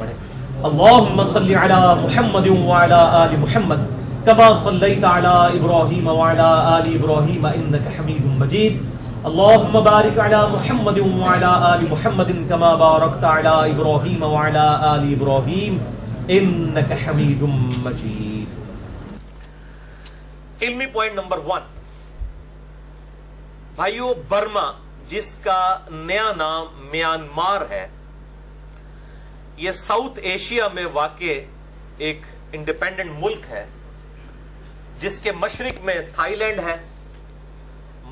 پڑھیں. اللہم صلی علی محمد وعلی آل محمد کما صلیت علی ابراہیم وعلی آل ابراہیم انک حمید مجید. اللہم بارک علی محمد وعلی آل محمد کما بارکت علی ابراہیم وعلی آل ابراہیم انک حمید مجید. علمی پوائنٹ نمبر 1. بھائیو، برما جس کا نیا نام میانمار ہے، یہ ساؤتھ ایشیا میں واقع ایک انڈیپینڈنٹ ملک ہے جس کے مشرق میں تھائی لینڈ ہے،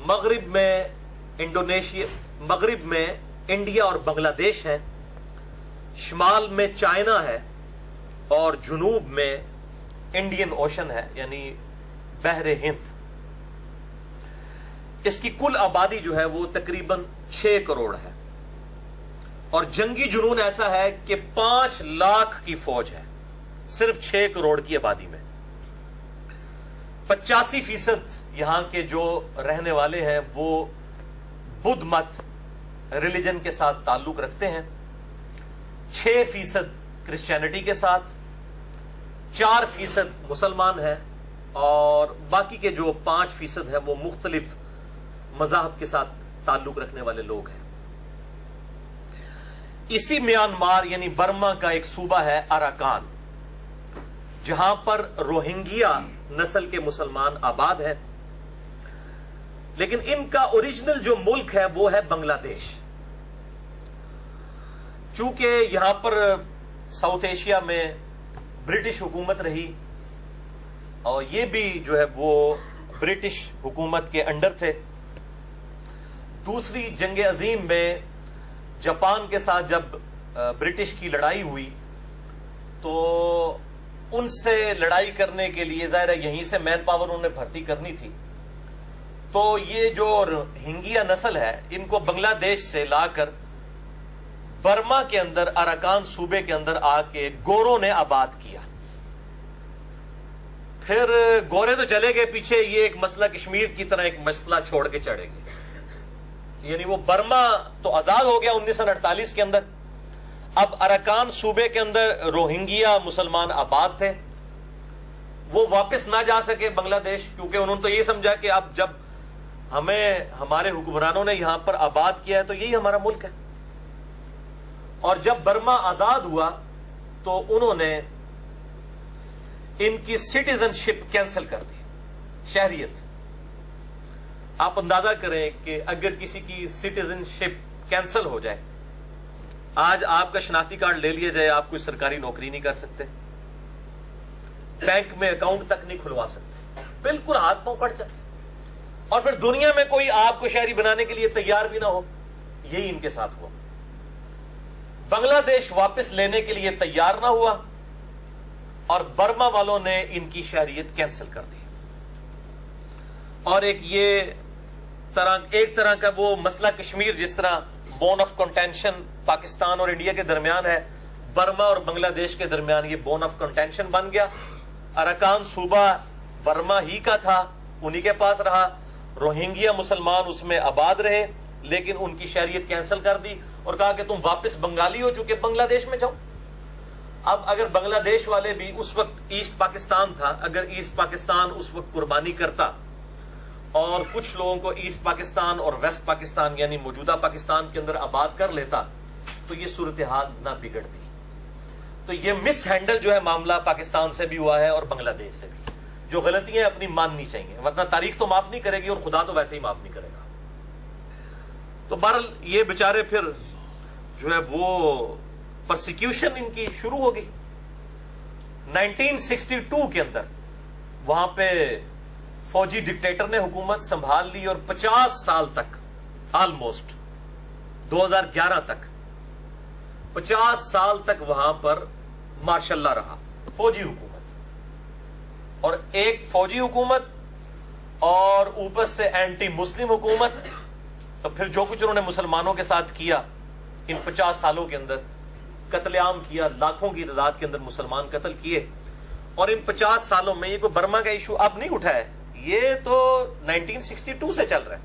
مغرب میں انڈونیشیا، مغرب میں انڈیا اور بنگلہ دیش ہے، شمال میں چائنا ہے اور جنوب میں انڈین اوشن ہے، یعنی بحر ہند. اس کی کل آبادی جو ہے وہ تقریباً 6 کروڑ ہے اور جنگی جنون ایسا ہے کہ 5 لاکھ کی فوج ہے صرف 6 کروڑ کی آبادی میں. 85% یہاں کے جو رہنے والے ہیں وہ بدھ مت ریلیجن کے ساتھ تعلق رکھتے ہیں، 6% کرسچینٹی کے ساتھ، 4% مسلمان ہیں اور باقی کے جو 5% ہیں وہ مختلف مذاہب کے ساتھ تعلق رکھنے والے لوگ ہیں. اسی میانمار یعنی برما کا ایک صوبہ ہے اراکان، جہاں پر روہنگیا نسل کے مسلمان آباد ہیں، لیکن ان کا اوریجنل جو ملک ہے وہ ہے بنگلہ دیش. چونکہ یہاں پر ساؤتھ ایشیا میں برٹش حکومت رہی اور یہ بھی جو ہے وہ برٹش حکومت کے انڈر تھے. دوسری جنگ عظیم میں جاپان کے ساتھ جب برٹش کی لڑائی ہوئی تو ان سے لڑائی کرنے کے لیے ظاہر ہے یہیں سے مین پاور انہوں نے بھرتی کرنی تھی، تو یہ جو روہنگیا نسل ہے ان کو بنگلہ دیش سے لا کر برما کے اندر اراکان صوبے کے اندر آ کے گوروں نے آباد کیا. پھر گورے تو چلے گئے پیچھے، یہ ایک مسئلہ کشمیر کی طرح ایک مسئلہ چھوڑ کے چڑھے گئے. یعنی وہ برما تو آزاد ہو گیا 1948 کے اندر. اب اراکان صوبے کے اندر روہنگیا مسلمان آباد تھے، وہ واپس نہ جا سکے بنگلہ دیش، کیونکہ انہوں نے تو یہ سمجھا کہ اب جب ہمیں ہمارے حکمرانوں نے یہاں پر آباد کیا ہے تو یہی ہمارا ملک ہے. اور جب برما آزاد ہوا تو انہوں نے ان کی سٹیزن شپ کینسل کر دی، شہریت. آپ اندازہ کریں کہ اگر کسی کی سٹیزن شپ کینسل ہو جائے، آج آپ کا شناختی کارڈ لے لیا جائے، آپ کوئی سرکاری نوکری نہیں کر سکتے، بینک میں اکاؤنٹ تک نہیں کھلوا سکتے، بالکل ہاتھ پاؤں کٹ جاتے، اور پھر دنیا میں کوئی آپ کو شہری بنانے کے لیے تیار بھی نہ ہو. یہی ان کے ساتھ ہوا. بنگلہ دیش واپس لینے کے لیے تیار نہ ہوا اور برما والوں نے ان کی شہریت کینسل کر دی. اور ایک طرح کا وہ مسئلہ کشمیر جس طرح بون آف کنٹینشن پاکستان اور انڈیا کے درمیان ہے، برما اور بنگلہ دیش کے درمیان یہ بون آف کنٹینشن بن گیا. اراکان صوبہ برما ہی کا تھا، انہی کے پاس رہا. روہنگیا مسلمان اس میں آباد رہے لیکن ان کی شہریت کینسل کر دی اور کہا کہ تم واپس بنگالی ہو چکے بنگلہ دیش میں جاؤ. اب اگر بنگلہ دیش والے بھی، اس وقت ایسٹ پاکستان تھا، اگر ایسٹ پاکستان اس وقت قربانی کرتا اور کچھ لوگوں کو ایسٹ پاکستان اور ویسٹ پاکستان یعنی موجودہ پاکستان کے اندر آباد کر لیتا تو یہ صورتحال نہ بگڑتی. تو یہ مس ہینڈل جو ہے معاملہ پاکستان سے بھی ہوا ہے اور بنگلہ دیش سے بھی. جو غلطیاں اپنی ماننی چاہیے، ورنہ تاریخ تو معاف نہیں کرے گی اور خدا تو ویسے ہی معاف نہیں کرے گا. تو بہرحال یہ بیچارے پھر جو ہے وہ پرسیکیوشن ان کی شروع ہو گئی. 1962 کے اندر وہاں پہ فوجی ڈکٹیٹر نے حکومت سنبھال لی اور 50 سال تک، آلموسٹ 2011 تک 50 سال تک وہاں پر ماشاء اللہ رہا فوجی حکومت. اور ایک فوجی حکومت اور اوپر سے اینٹی مسلم حکومت. تو پھر جو کچھ انہوں نے مسلمانوں کے ساتھ کیا ان 50 سالوں کے اندر، قتل عام کیا، لاکھوں کی تعداد کے اندر مسلمان قتل کیے. اور ان 50 سالوں میں یہ کوئی برما کا ایشو اب نہیں اٹھا ہے، یہ تو 1962 سے چل رہا ہے.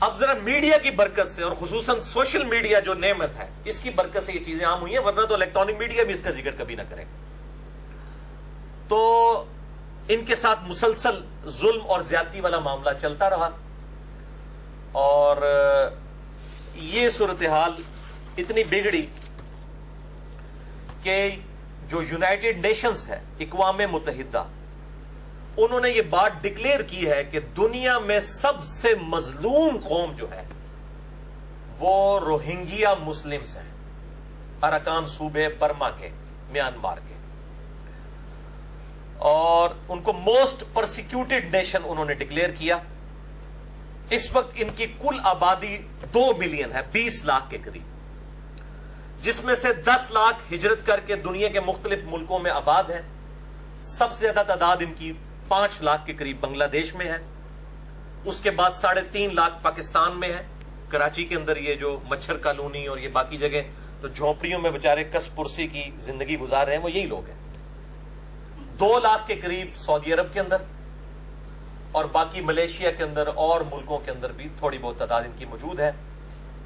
اب ذرا میڈیا کی برکت سے اور خصوصاً سوشل میڈیا جو نعمت ہے اس کی برکت سے یہ چیزیں عام ہوئی ہیں، ورنہ تو الیکٹرانک میڈیا بھی اس کا ذکر کبھی نہ کرے. تو ان کے ساتھ مسلسل ظلم اور زیادتی والا معاملہ چلتا رہا، اور یہ صورتحال اتنی بگڑی کہ جو یونائٹڈ نیشنز ہے، اقوام متحدہ، انہوں نے یہ بات ڈکلیئر کی ہے کہ دنیا میں سب سے مظلوم قوم جو ہے وہ روہنگیا مسلمز ہیں، اراکان صوبے برما کے، میانمار کے، اور ان کو موسٹ پرسیکیوٹڈ نیشن انہوں نے ڈکلیئر کیا. اس وقت ان کی کل آبادی 2 ملین ہے، 20 لاکھ کے قریب، جس میں سے 10 لاکھ ہجرت کر کے دنیا کے مختلف ملکوں میں آباد ہیں. سب سے زیادہ تعداد ان کی 5 لاکھ کے قریب بنگلہ دیش میں ہے، اس کے بعد 3.5 لاکھ پاکستان میں ہے، کراچی کے اندر یہ جو مچھر کالونی اور یہ باقی جگہ تو جھونپڑیوں میں بیچارے کس پرسی کی زندگی گزار رہے ہیں وہ یہی لوگ ہیں. 2 لاکھ کے قریب سعودی عرب کے اندر، اور باقی ملیشیا کے اندر اور ملکوں کے اندر بھی تھوڑی بہت تعداد ان کی موجود ہے،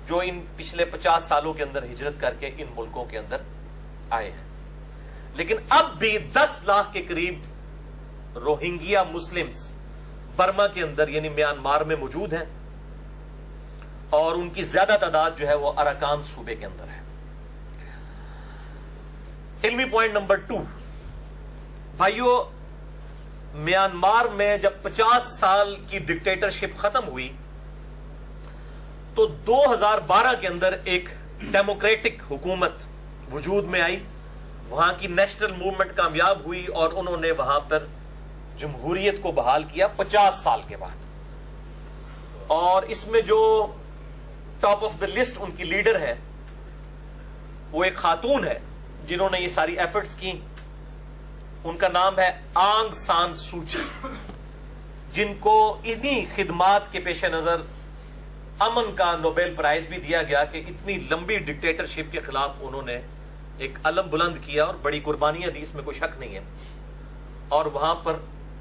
جو ان پچھلے 50 سالوں کے اندر ہجرت کر کے ان ملکوں کے اندر آئے ہیں. لیکن اب بھی 10 لاکھ کے قریب روہنگیا مسلمز برما کے اندر یعنی میانمار میں موجود ہیں، اور ان کی زیادہ تعداد جو ہے وہ اراکان صوبے کے اندر ہے. علمی پوائنٹ نمبر 2، بھائیو، میانمار میں جب 50 سال کی ڈکٹیٹرشپ ختم ہوئی تو 2012 کے اندر ایک ڈیموکریٹک حکومت وجود میں آئی، وہاں کی نیشنل موومنٹ کامیاب ہوئی اور انہوں نے وہاں پر جمہوریت کو بحال کیا 50 سال کے بعد. اور اس میں جو ٹاپ آف دا لسٹ ان کی لیڈر ہے وہ ایک خاتون ہے جنہوں نے یہ ساری ایفرٹس کی. ان کا نام ہے آنگ سان سوچی، جن کو انہی خدمات کے پیش نظر امن کا نوبیل پرائز بھی دیا گیا کہ اتنی لمبی ڈکٹیٹرشپ کے خلاف انہوں نے ایک علم بلند کیا اور بڑی قربانیاں دی، اس میں کوئی شک نہیں ہے، اور وہاں پر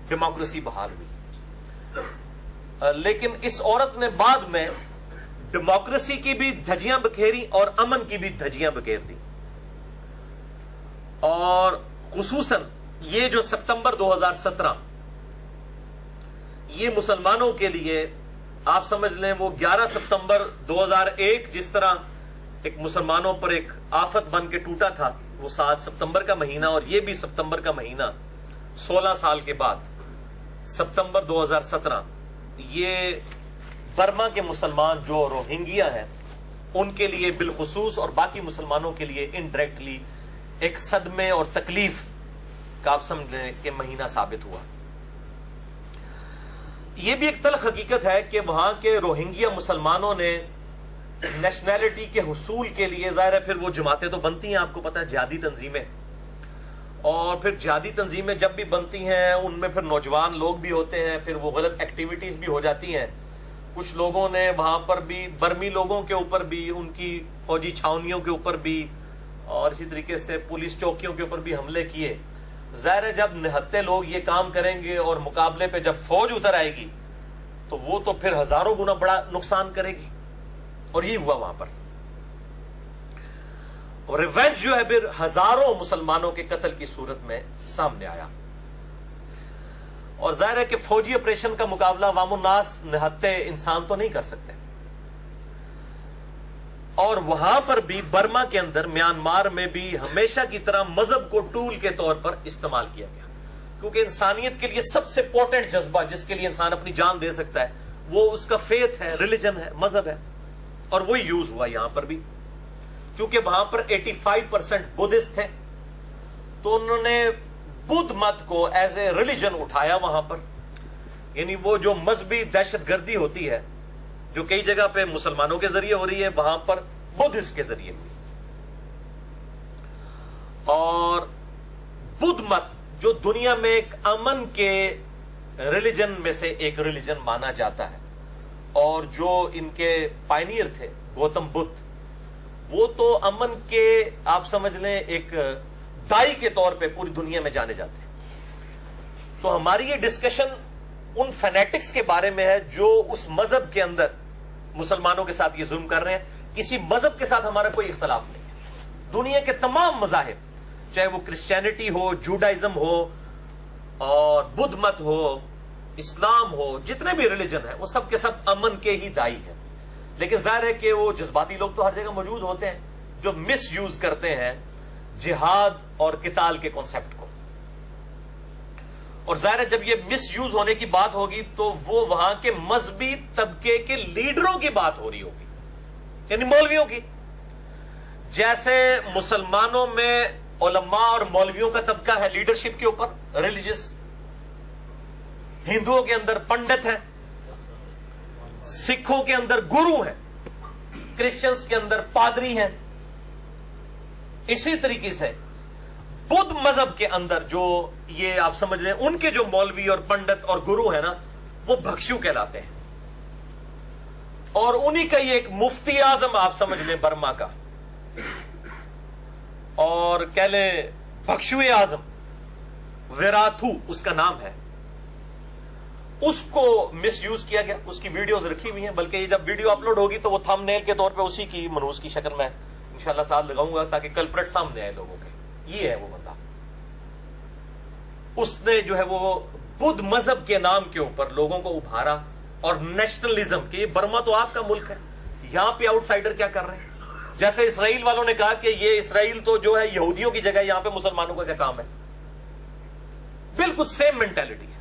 ڈیموکریسی بحال ہوئی. لیکن اس عورت نے بعد میں ڈیموکریسی کی بھی دھجیاں بکھیری اور امن کی بھی دھجیاں بکھیر دی. اور خصوصاً یہ جو ستمبر 2017 یہ مسلمانوں کے لیے آپ سمجھ لیں وہ 11 ستمبر 2001 جس طرح ایک مسلمانوں پر ایک آفت بن کے ٹوٹا تھا، وہ 7 ستمبر کا مہینہ، اور یہ بھی ستمبر کا مہینہ 16 سال کے بعد ستمبر 2017 یہ برما کے مسلمان جو روہنگیا ہیں ان کے لیے بالخصوص اور باقی مسلمانوں کے لیے انڈائریکٹلی ایک صدمے اور تکلیف کا آپ سمجھ لیں کہ مہینہ ثابت ہوا. یہ بھی ایک تلخ حقیقت ہے کہ وہاں کے روہنگیا مسلمانوں نے نیشنلٹی کے حصول کے لیے، ظاہر ہے پھر وہ جماعتیں تو بنتی ہیں، آپ کو پتا ہے جہادی تنظیمیں، اور پھر جہادی تنظیمیں جب بھی بنتی ہیں ان میں پھر نوجوان لوگ بھی ہوتے ہیں، پھر وہ غلط ایکٹیویٹیز بھی ہو جاتی ہیں. کچھ لوگوں نے وہاں پر بھی برمی لوگوں کے اوپر بھی، ان کی فوجی چھاونیوں کے اوپر بھی، اور اسی طریقے سے پولیس چوکیوں کے اوپر بھی حملے کیے. ظاہر ہے جب نہتے لوگ یہ کام کریں گے اور مقابلے پہ جب فوج اتر آئے گی تو وہ تو پھر ہزاروں گنا بڑا نقصان کرے گی، اور یہ ہوا وہاں پر. اور ریونج جو ہے پھر ہزاروں مسلمانوں کے قتل کی صورت میں سامنے آیا. اور ظاہر ہے کہ فوجی آپریشن کا مقابلہ عوام الناس نہتے انسان تو نہیں کر سکتے. اور وہاں پر بھی برما کے اندر میانمار میں بھی ہمیشہ کی طرح مذہب کو ٹول کے طور پر استعمال کیا گیا، کیونکہ انسانیت کے لیے سب سے پورٹنٹ جذبہ جس کے لیے انسان اپنی جان دے سکتا ہے وہ اس کا فیتھ ہے، ریلیجن ہے، مذہب ہے، اور وہی یوز ہوا یہاں پر بھی. چونکہ وہاں پر 85% بدھسٹ تھے تو انہوں نے بدھ مت کو ایز اے ریلیجن اٹھایا وہاں پر. یعنی وہ جو مذہبی دہشت گردی ہوتی ہے جو کئی جگہ پہ مسلمانوں کے ذریعے ہو رہی ہے، وہاں پر بدھسٹ کے ذریعے ہوئی. اور بدھ مت جو دنیا میں ایک امن کے ریلیجن میں سے ایک ریلیجن مانا جاتا ہے، اور جو ان کے پائنیئر تھے گوتم بدھ، وہ تو امن کے آپ سمجھ لیں ایک دائی کے طور پہ پوری دنیا میں جانے جاتے ہیں. تو ہماری یہ ڈسکشن ان فینیٹکس کے بارے میں ہے جو اس مذہب کے اندر مسلمانوں کے ساتھ یہ ظلم کر رہے ہیں. کسی مذہب کے ساتھ ہمارا کوئی اختلاف نہیں ہے. دنیا کے تمام مذاہب, چاہے وہ کرسچینٹی ہو, جوڈائزم ہو, اور بدھ مت ہو, اسلام ہو, جتنے بھی ریلیجن ہیں وہ سب کے سب امن کے ہی دائی ہیں. لیکن ظاہر ہے کہ وہ جذباتی لوگ تو ہر جگہ موجود ہوتے ہیں جو مس یوز کرتے ہیں جہاد اور قتال کے کانسیپٹ کو. اور ظاہر ہے جب یہ مس یوز ہونے کی بات ہوگی تو وہ وہاں کے مذہبی طبقے کے لیڈروں کی بات ہو رہی ہوگی, یعنی مولویوں کی. جیسے مسلمانوں میں علماء اور مولویوں کا طبقہ ہے لیڈرشپ کے اوپر, ریلیجس. ہندوؤں کے اندر پنڈت ہیں, سکھوں کے اندر گرو ہیں, کرسچنز کے اندر پادری ہیں. اسی طریقے سے بدھ مذہب کے اندر جو یہ آپ سمجھ لیں ان کے جو مولوی اور پنڈت اور گرو ہیں نا, وہ بھکشو کہلاتے ہیں. اور انہی کا یہ ایک مفتی اعظم آپ سمجھ لیں برما کا, اور کہہ لیں بھکشو اعظم, ویراتھو اس کا نام ہے, اس کو مس یوز کیا گیا. اس کی ویڈیوز رکھی ہوئی ہیں, بلکہ یہ جب ویڈیو اپلوڈ ہوگی تو وہ تھم نیل کے طور پہ اسی کی منوس کی شکل میں انشاءاللہ ساتھ لگاؤں گا تاکہ کلپریٹ سامنے آئے لوگوں کے. یہ ہے وہ بندہ, اس نے جو ہے وہ بدھ مذہب کے نام کے اوپر لوگوں کو ابھارا. اور نیشنلزم کہ یہ برما تو آپ کا ملک ہے, یہاں پہ آؤٹ سائڈر کیا کر رہے ہیں. جیسے اسرائیل والوں نے کہا کہ یہ اسرائیل تو جو ہے یہودیوں کی جگہ, یہاں پہ مسلمانوں کا کیا کام ہے. بالکل سیم مینٹالٹی ہے.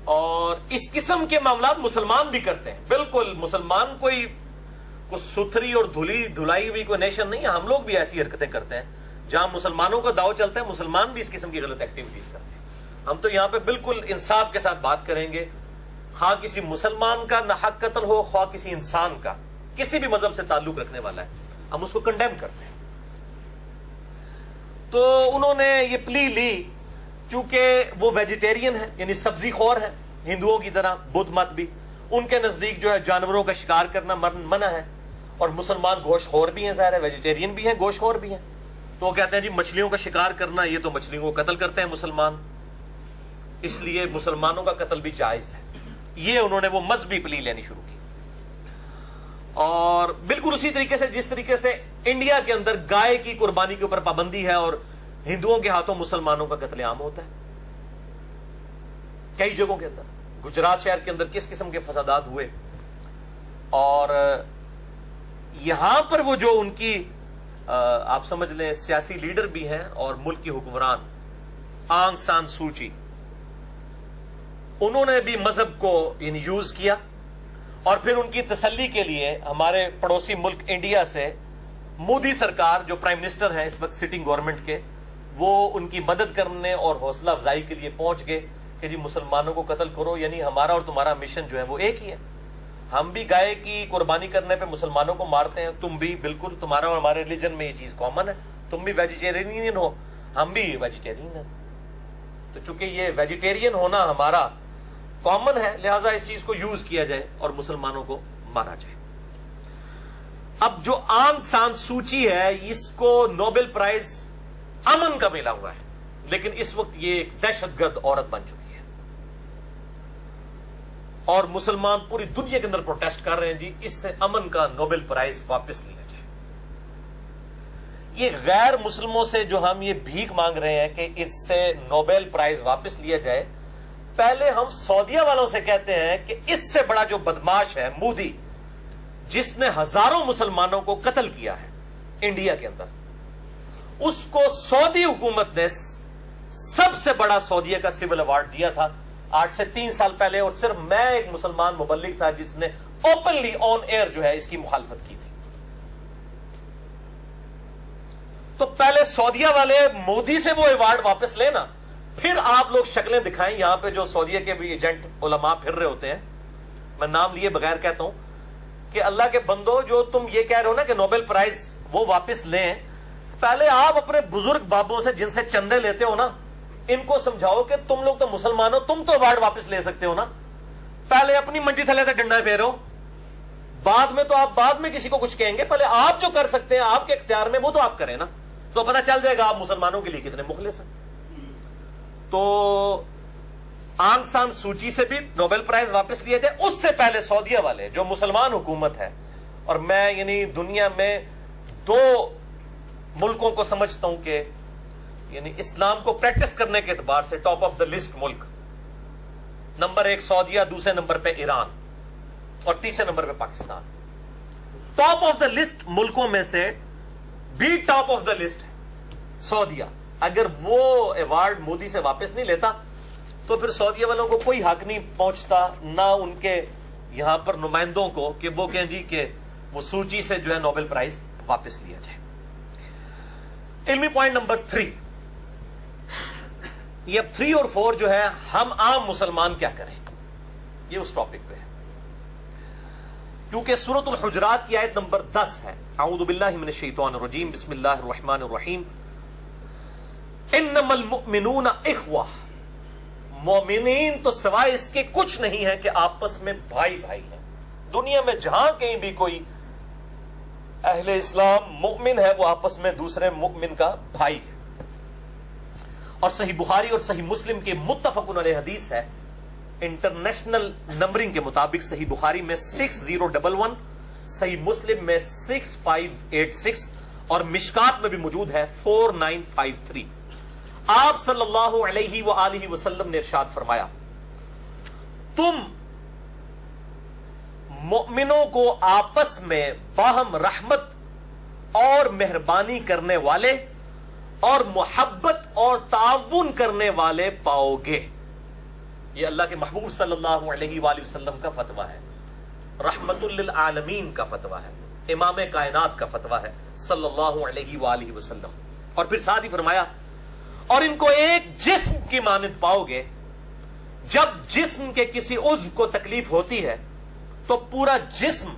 اور اس قسم کے معاملات مسلمان بھی کرتے ہیں. بالکل مسلمان کوئی ستھری اور دھلائی ہوئی کوئی نیشن نہیں ہے. ہم لوگ بھی ایسی حرکتیں کرتے ہیں. جہاں مسلمانوں کا داؤ چلتا ہے مسلمان بھی اس قسم کی غلط ایکٹیویٹیز کرتے ہیں. ہم تو یہاں پہ بالکل انصاف کے ساتھ بات کریں گے. خواہ کسی مسلمان کا ناحق قتل ہو, خواہ کسی انسان کا کسی بھی مذہب سے تعلق رکھنے والا ہے, ہم اس کو کنڈیم کرتے ہیں. تو انہوں نے یہ پلی لی, چونکہ وہ ویجیٹیرین ہے, یعنی سبزی خور ہے ہندوؤں کی طرح. بدھ مت بھی ان کے نزدیک جو ہے جانوروں کا شکار کرنا منع ہے, اور مسلمان گوشت خور بھی ہیں, ظاہر ہے ویجیٹیرین بھی ہیں, گوشت خور بھی ہیں. تو وہ کہتے ہیں جی مچھلیوں کا شکار کرنا, یہ تو مچھلیوں کو قتل کرتے ہیں مسلمان, اس لیے مسلمانوں کا قتل بھی جائز ہے. یہ انہوں نے وہ مذہبی پلی لینی شروع کی. اور بالکل اسی طریقے سے جس طریقے سے انڈیا کے اندر گائے کی قربانی کے اوپر پابندی ہے اور ہندوؤں کے ہاتھوں مسلمانوں کا قتل عام ہوتا ہے کئی جگہوں کے اندر. گجرات شہر کے اندر کس قسم کے فسادات ہوئے. اور یہاں پر وہ جو ان کی آپ سمجھ لیں سیاسی لیڈر بھی ہیں اور ملک کی حکمران آنگ سان سوچی, انہوں نے بھی مذہب کو یعنی یوز کیا. اور پھر ان کی تسلی کے لیے ہمارے پڑوسی ملک انڈیا سے مودی سرکار جو پرائم منسٹر ہیں اس وقت سٹنگ گورنمنٹ کے, وہ ان کی مدد کرنے اور حوصلہ افزائی کے لیے پہنچ گئے کہ جی مسلمانوں کو قتل کرو, یعنی ہمارا اور تمہارا مشن جو ہے وہ ایک ہی ہے. ہم بھی گائے کی قربانی کرنے پہ مسلمانوں کو مارتے ہیں, تم بھی بالکل, تمہارا اور ہمارے ریلیجن میں یہ چیز کامن ہے. تم بھی ویجیٹیرین ہو, ہم بھی ویجیٹیرین ہیں. تو چونکہ یہ ویجیٹیرین ہونا ہمارا کامن ہے, لہٰذا اس چیز کو یوز کیا جائے اور مسلمانوں کو مارا جائے. اب جو آنگ سان سوچی ہے اس کو نوبل پرائز امن کا ملا ہوا ہے, لیکن اس وقت یہ ایک دہشت گرد عورت بن چکی ہے. اور مسلمان پوری دنیا کے اندر پروٹیسٹ کر رہے ہیں جی اس سے امن کا نوبل پرائز واپس لیا جائے. یہ غیر مسلموں سے جو ہم یہ بھیک مانگ رہے ہیں کہ اس سے نوبل پرائز واپس لیا جائے, پہلے ہم سعودیہ والوں سے کہتے ہیں کہ اس سے بڑا جو بدماش ہے مودی, جس نے ہزاروں مسلمانوں کو قتل کیا ہے انڈیا کے اندر, اس کو سعودی حکومت نے سب سے بڑا سعودیہ کا سول ایوارڈ دیا تھا 8 سے 3 سال پہلے, اور صرف میں ایک مسلمان مبلغ تھا جس نے اوپنلی آن ایئر جو ہے اس کی مخالفت کی تھی. تو پہلے سعودیہ والے مودی سے وہ ایوارڈ واپس لینا, پھر آپ لوگ شکلیں دکھائیں. یہاں پہ جو سعودیہ کے بھی ایجنٹ علماء پھر رہے ہوتے ہیں, میں نام لیے بغیر کہتا ہوں کہ اللہ کے بندو جو تم یہ کہہ رہے ہو نا کہ نوبل پرائز وہ واپس لیں, پہلے آپ اپنے بزرگ بابوں سے جن سے چندے لیتے ہو نا ان کو سمجھاؤ کہ تم لوگ تو مسلمان ہو, تم تو ایوارڈ واپس لے سکتے ہو نا. پہلے اپنی منڈی تھلے سے ڈنڈا پھیرو, بعد میں تو آپ بعد میں کسی کو کچھ کہیں گے. پہلے آپ جو کر سکتے ہیں آپ کے اختیار میں وہ تو آپ کریں نا, تو پتہ چل جائے گا آپ مسلمانوں کے لیے کتنے مخلص ہیں. تو آنگ سان سوچی سے بھی نوبل پرائز واپس لیا جائے. اس سے پہلے سعودیہ والے جو مسلمان حکومت ہے, اور میں یعنی دنیا میں 2 ملکوں کو سمجھتا ہوں کہ یعنی اسلام کو پریکٹس کرنے کے اعتبار سے ٹاپ آف دا لسٹ ملک, نمبر 1 سعودیہ, دوسرے نمبر پہ ایران, اور تیسرے نمبر پہ Pakistan. Top of the list ملکوں میں سے بھی ٹاپ آف دا لسٹ ہے سعودیہ. اگر وہ ایوارڈ مودی سے واپس نہیں لیتا تو پھر سعودیہ والوں کو کوئی حق نہیں پہنچتا, نہ ان کے یہاں پر نمائندوں کو کہ وہ کہیں جی کہ وہ سوچی سے جو ہے نوبل پرائز واپس لیا جائے. علمی پوائنٹ نمبر 3, یہ اب 3 اور 4 جو ہے ہم عام مسلمان کیا کریں, یہ اس ٹاپک پہ ہے. کیونکہ سورۃ الحجرات کی آیت نمبر 10 ہے, اعوذ باللہ من الشیطان الرجیم, بسم اللہ الرحمن الرحیم, انما المؤمنون اخوہ, مومنین تو سوائے اس کے کچھ نہیں ہے کہ آپس میں بھائی بھائی ہیں. دنیا میں جہاں کہیں بھی کوئی اہل اسلام مومن ہے وہ آپس میں دوسرے مومن کا بھائی ہے. اور صحیح بخاری اور صحیح مسلم کے متفق علیہ حدیث ہے, انٹرنیشنل نمبرنگ کے مطابق صحیح بخاری میں 6011, صحیح مسلم میں 6586, اور مشکات میں بھی موجود ہے 4953. آپ صلی اللہ علیہ وآلہ وسلم نے ارشاد فرمایا, تم مؤمنوں کو آپس میں باہم رحمت اور مہربانی کرنے والے اور محبت اور تعاون کرنے والے پاؤ گے. یہ اللہ کے محبوب صلی اللہ علیہ وآلہ وسلم کا فتویٰ ہے, رحمت للعالمین کا فتویٰ ہے, امام کائنات کا فتویٰ ہے صلی اللہ علیہ وآلہ وسلم. اور پھر ساتھ ہی فرمایا, اور ان کو ایک جسم کی مانند پاؤ گے. جب جسم کے کسی عضو کو تکلیف ہوتی ہے تو پورا جسم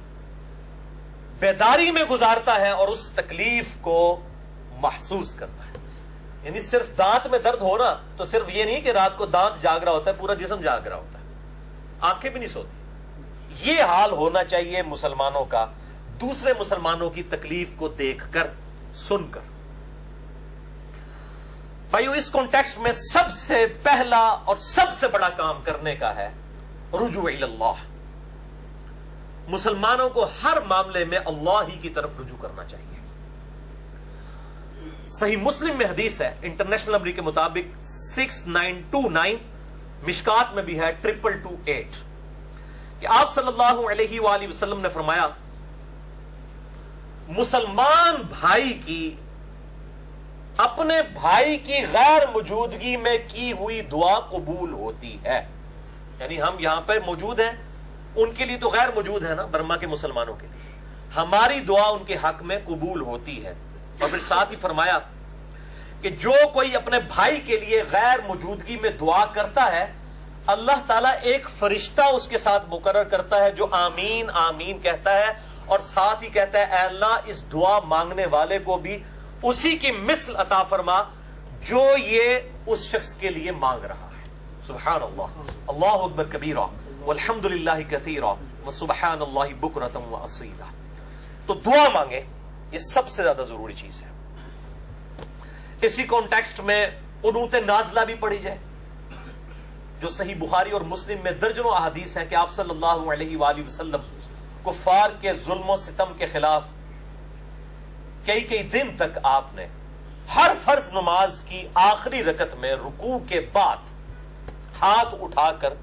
بیداری میں گزارتا ہے اور اس تکلیف کو محسوس کرتا ہے. یعنی صرف دانت میں درد ہو رہا تو صرف یہ نہیں کہ رات کو دانت جاگ رہا ہوتا ہے, پورا جسم جاگ رہا ہوتا ہے, آنکھیں بھی نہیں سوتی. یہ حال ہونا چاہیے مسلمانوں کا, دوسرے مسلمانوں کی تکلیف کو دیکھ کر, سن کر. بھائیو, اس کانٹیکسٹ میں سب سے پہلا اور سب سے بڑا کام کرنے کا ہے رجوع اللہ. مسلمانوں کو ہر معاملے میں اللہ ہی کی طرف رجوع کرنا چاہیے. صحیح مسلم میں حدیث ہے, انٹرنیشنل نمبر کے مطابق 6929, مشکات میں بھی ہے 2228, کہ آپ صلی اللہ علیہ وآلہ وسلم نے فرمایا, مسلمان بھائی کی اپنے بھائی کی غیر موجودگی میں کی ہوئی دعا قبول ہوتی ہے. یعنی ہم یہاں پہ موجود ہیں, ان کے لیے تو غیر موجود ہے نا, برما کے مسلمانوں کے لیے ہماری دعا ان کے حق میں قبول ہوتی ہے. اور پھر ساتھ ہی فرمایا کہ جو کوئی اپنے بھائی کے لیے غیر موجودگی میں دعا کرتا ہے, اللہ تعالیٰ ایک فرشتہ اس کے ساتھ مقرر کرتا ہے جو آمین آمین کہتا ہے, اور ساتھ ہی کہتا ہے, اے اللہ اس دعا مانگنے والے کو بھی اسی کی مثل عطا فرما جو یہ اس شخص کے لیے مانگ رہا ہے. سبحان اللہ, اللہ اکبر کبیرہ, والحمد للہ کثیرہ, وسبحان اللہ بکرۃ واصیلا. تو دعا مانگے, یہ سب سے زیادہ ضروری چیز ہے. اسی کانٹیکسٹ میں قنوت نازلہ بھی پڑھی جائے, جو صحیح بخاری اور مسلم میں درجنوں احادیث ہیں کہ آپ صلی اللہ علیہ وآلہ وسلم کفار کے ظلم و ستم کے خلاف کئی دن تک آپ نے ہر فرض نماز کی آخری رکعت میں رکوع کے بعد ہاتھ اٹھا کر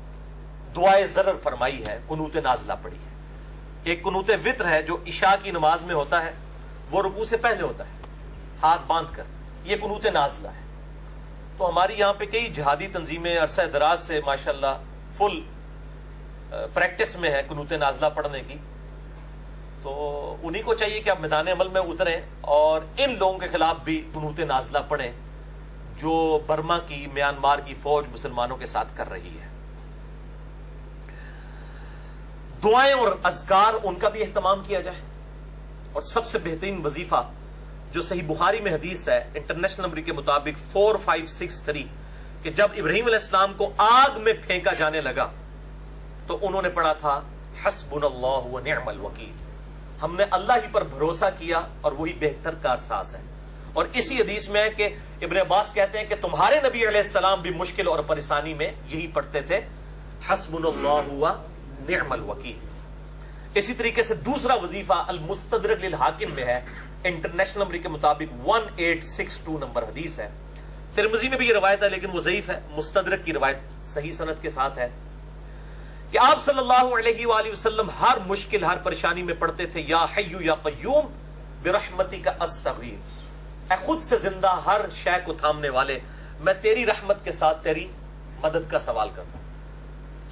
دعائے ضرر فرمائی ہے, قنوت نازلہ پڑھی ہے. ایک قنوت وتر ہے جو عشاء کی نماز میں ہوتا ہے, وہ رکوع سے پہلے ہوتا ہے ہاتھ باندھ کر, یہ قنوت نازلہ ہے. تو ہماری یہاں پہ کئی جہادی تنظیمیں عرصہ دراز سے ماشاءاللہ فل پریکٹس میں ہے قنوت نازلہ پڑھنے کی. تو انہی کو چاہیے کہ آپ میدان عمل میں اتریں اور ان لوگوں کے خلاف بھی قنوت نازلہ پڑھیں جو برما کی, میانمار کی فوج مسلمانوں کے ساتھ کر رہی ہے. دعائیں اور اذکار ان کا بھی اہتمام کیا جائے. اور سب سے بہترین وظیفہ جو صحیح بخاری میں حدیث ہے, انٹرنیشنل نمبر کے مطابق 4563, کہ جب ابراہیم علیہ السلام کو آگ میں پھینکا جانے لگا تو انہوں نے پڑھا تھا حسبنا اللہ ونعم الوکیل, ہم نے اللہ ہی پر بھروسہ کیا اور وہی بہتر کارساز ہے. اور اسی حدیث میں ہے کہ ابن عباس کہتے ہیں کہ تمہارے نبی علیہ السلام بھی مشکل اور پریشانی میں یہی پڑھتے تھے، حسبنا اللہ و نعم الوکیل۔ اسی طریقے سے دوسرا وظیفہ المستدرک للحاکم میں ہے، انٹرنیشنل نمبر کے مطابق 1862 نمبر حدیث ہے۔ ترمذی میں بھی یہ روایت ہے لیکن وہ ضعیف ہے، مستدرک کی روایت صحیح سند کے ساتھ ہے کہ آپ صلی اللہ علیہ وآلہ وسلم ہر مشکل، ہر پریشانی میں پڑھتے تھے یا حی یا قیوم برحمتک استغیث، اے خود سے زندہ ہر شے کو تھامنے والے، میں تیری رحمت کے ساتھ تیری مدد کا سوال کرتا ہوں۔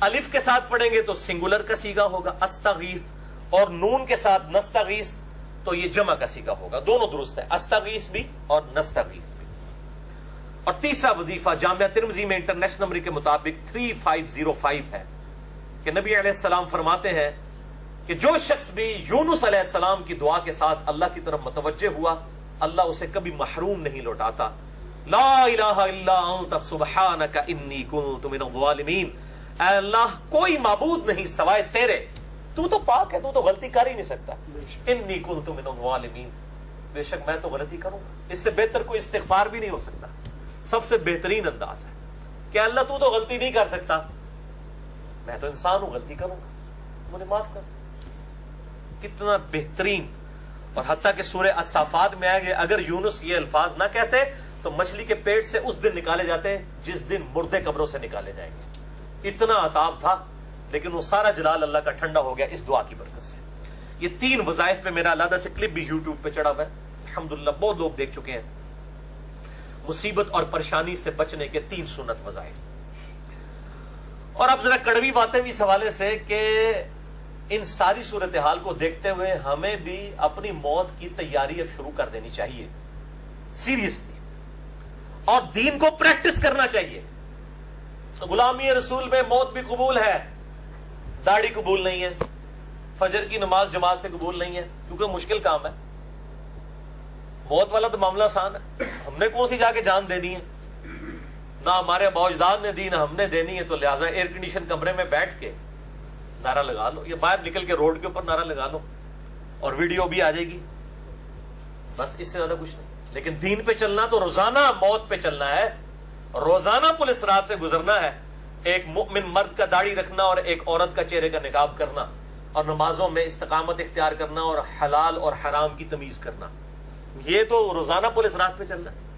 الف کے ساتھ پڑھیں گے تو سنگولر کا صیغہ ہوگا استغیث، اور نون کے ساتھ نستغیث تو یہ جمع کا صیغہ ہوگا، دونوں درست ہے، استغیث بھی اور نستغیث بھی۔ اور تیسرا وظیفہ جامعہ ترمذی میں انٹرنیشنل نمبر کے مطابق 3505 ہے کہ نبی علیہ السلام فرماتے ہیں کہ جو شخص بھی یونس علیہ السلام کی دعا کے ساتھ اللہ کی طرف متوجہ ہوا، اللہ اسے کبھی محروم نہیں لوٹاتا۔ لا الہ الا انت سبحانک انی کنت من الظالمین، اے اللہ کوئی معبود نہیں سوائے تیرے، تو تو پاک ہے، تو تو غلطی کر ہی نہیں سکتا۔ انی کنت من الظالمین، بے شک میں تو غلطی کروں گا۔ اس سے بہتر کوئی استغفار بھی نہیں ہو سکتا، سب سے بہترین انداز ہے کہ اللہ تو غلطی نہیں کر سکتا، میں تو انسان ہوں، غلطی کروں گا، مجھے معاف کر دے۔ کتنا بہترین! اور حتیٰ کہ سورہ الصافات میں آئے گے اگر یونس یہ الفاظ نہ کہتے تو مچھلی کے پیٹ سے اس دن نکالے جاتے جس دن مردے قبروں سے نکالے جائیں گے۔ اتنا عطاب تھا، لیکن وہ سارا جلال اللہ کا ٹھنڈا ہو گیا اس دعا کی برکت سے۔ یہ 3 وظائف پہ میرا علیحدہ سے کلپ بھی یوٹیوب پہ چڑھا ہوا ہے، الحمدللہ بہت لوگ دیکھ چکے ہیں۔ مصیبت اور پریشانی سے بچنے کے 3 سنت وظائف۔ اور اب ذرا کڑوی باتیں بھی اس حوالے سے کہ ان ساری صورتحال کو دیکھتے ہوئے ہمیں بھی اپنی موت کی تیاری اب شروع کر دینی چاہیے سیریسلی، اور دین کو پریکٹس کرنا چاہیے۔ غلامی رسول میں موت بھی قبول ہے، داڑھی قبول نہیں ہے، فجر کی نماز جماعت سے قبول نہیں ہے کیونکہ مشکل کام ہے۔ موت والا تو معاملہ آسان ہے، ہم نے کون سی جا کے جان دینی ہے، نہ ہمارے ابا اجداد نے دی نہ ہم نے دینی ہے، تو لہٰذا ایئر کنڈیشن کمرے میں بیٹھ کے نعرہ لگا لو، یا باہر نکل کے روڈ کے اوپر نعرہ لگا لو اور ویڈیو بھی آ جائے گی، بس اس سے زیادہ کچھ نہیں۔ لیکن دین پہ چلنا تو روزانہ موت پہ چلنا ہے، روزانہ پولیس رات سے گزرنا ہے، ایک مومن مرد کا داڑھی رکھنا اور ایک عورت کا چہرے کا نقاب کرنا، اور نمازوں میں استقامت اختیار کرنا اور حلال اور حرام کی تمیز کرنا، یہ تو روزانہ پولیس رات پہ چلنا ہے۔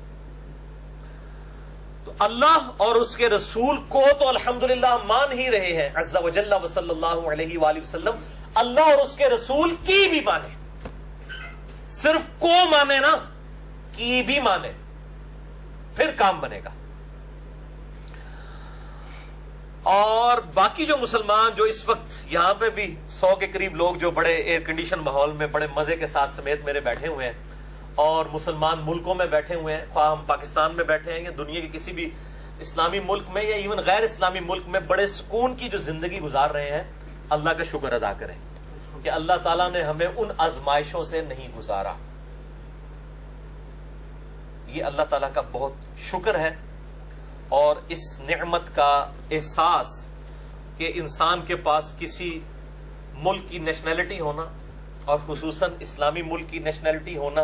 تو اللہ اور اس کے رسول کو تو الحمدللہ مان ہی رہے ہیں عز و جل و صلی اللہ علیہ وآلہ وسلم، اللہ اور اس کے رسول کی بھی مانے، صرف کو مانے نا، کی بھی مانے، پھر کام بنے گا۔ اور باقی جو مسلمان جو اس وقت یہاں پہ بھی 100 کے قریب لوگ جو بڑے ایئر کنڈیشن ماحول میں بڑے مزے کے ساتھ سمیت میرے بیٹھے ہوئے ہیں، اور مسلمان ملکوں میں بیٹھے ہوئے ہیں، خواہ ہم پاکستان میں بیٹھے ہیں یا دنیا کے کسی بھی اسلامی ملک میں یا ایون غیر اسلامی ملک میں، بڑے سکون کی جو زندگی گزار رہے ہیں، اللہ کا شکر ادا کریں کہ اللہ تعالیٰ نے ہمیں ان آزمائشوں سے نہیں گزارا۔ یہ اللہ تعالیٰ کا بہت شکر ہے، اور اس نعمت کا احساس کہ انسان کے پاس کسی ملک کی نیشنلٹی ہونا، اور خصوصاً اسلامی ملک کی نیشنلٹی ہونا،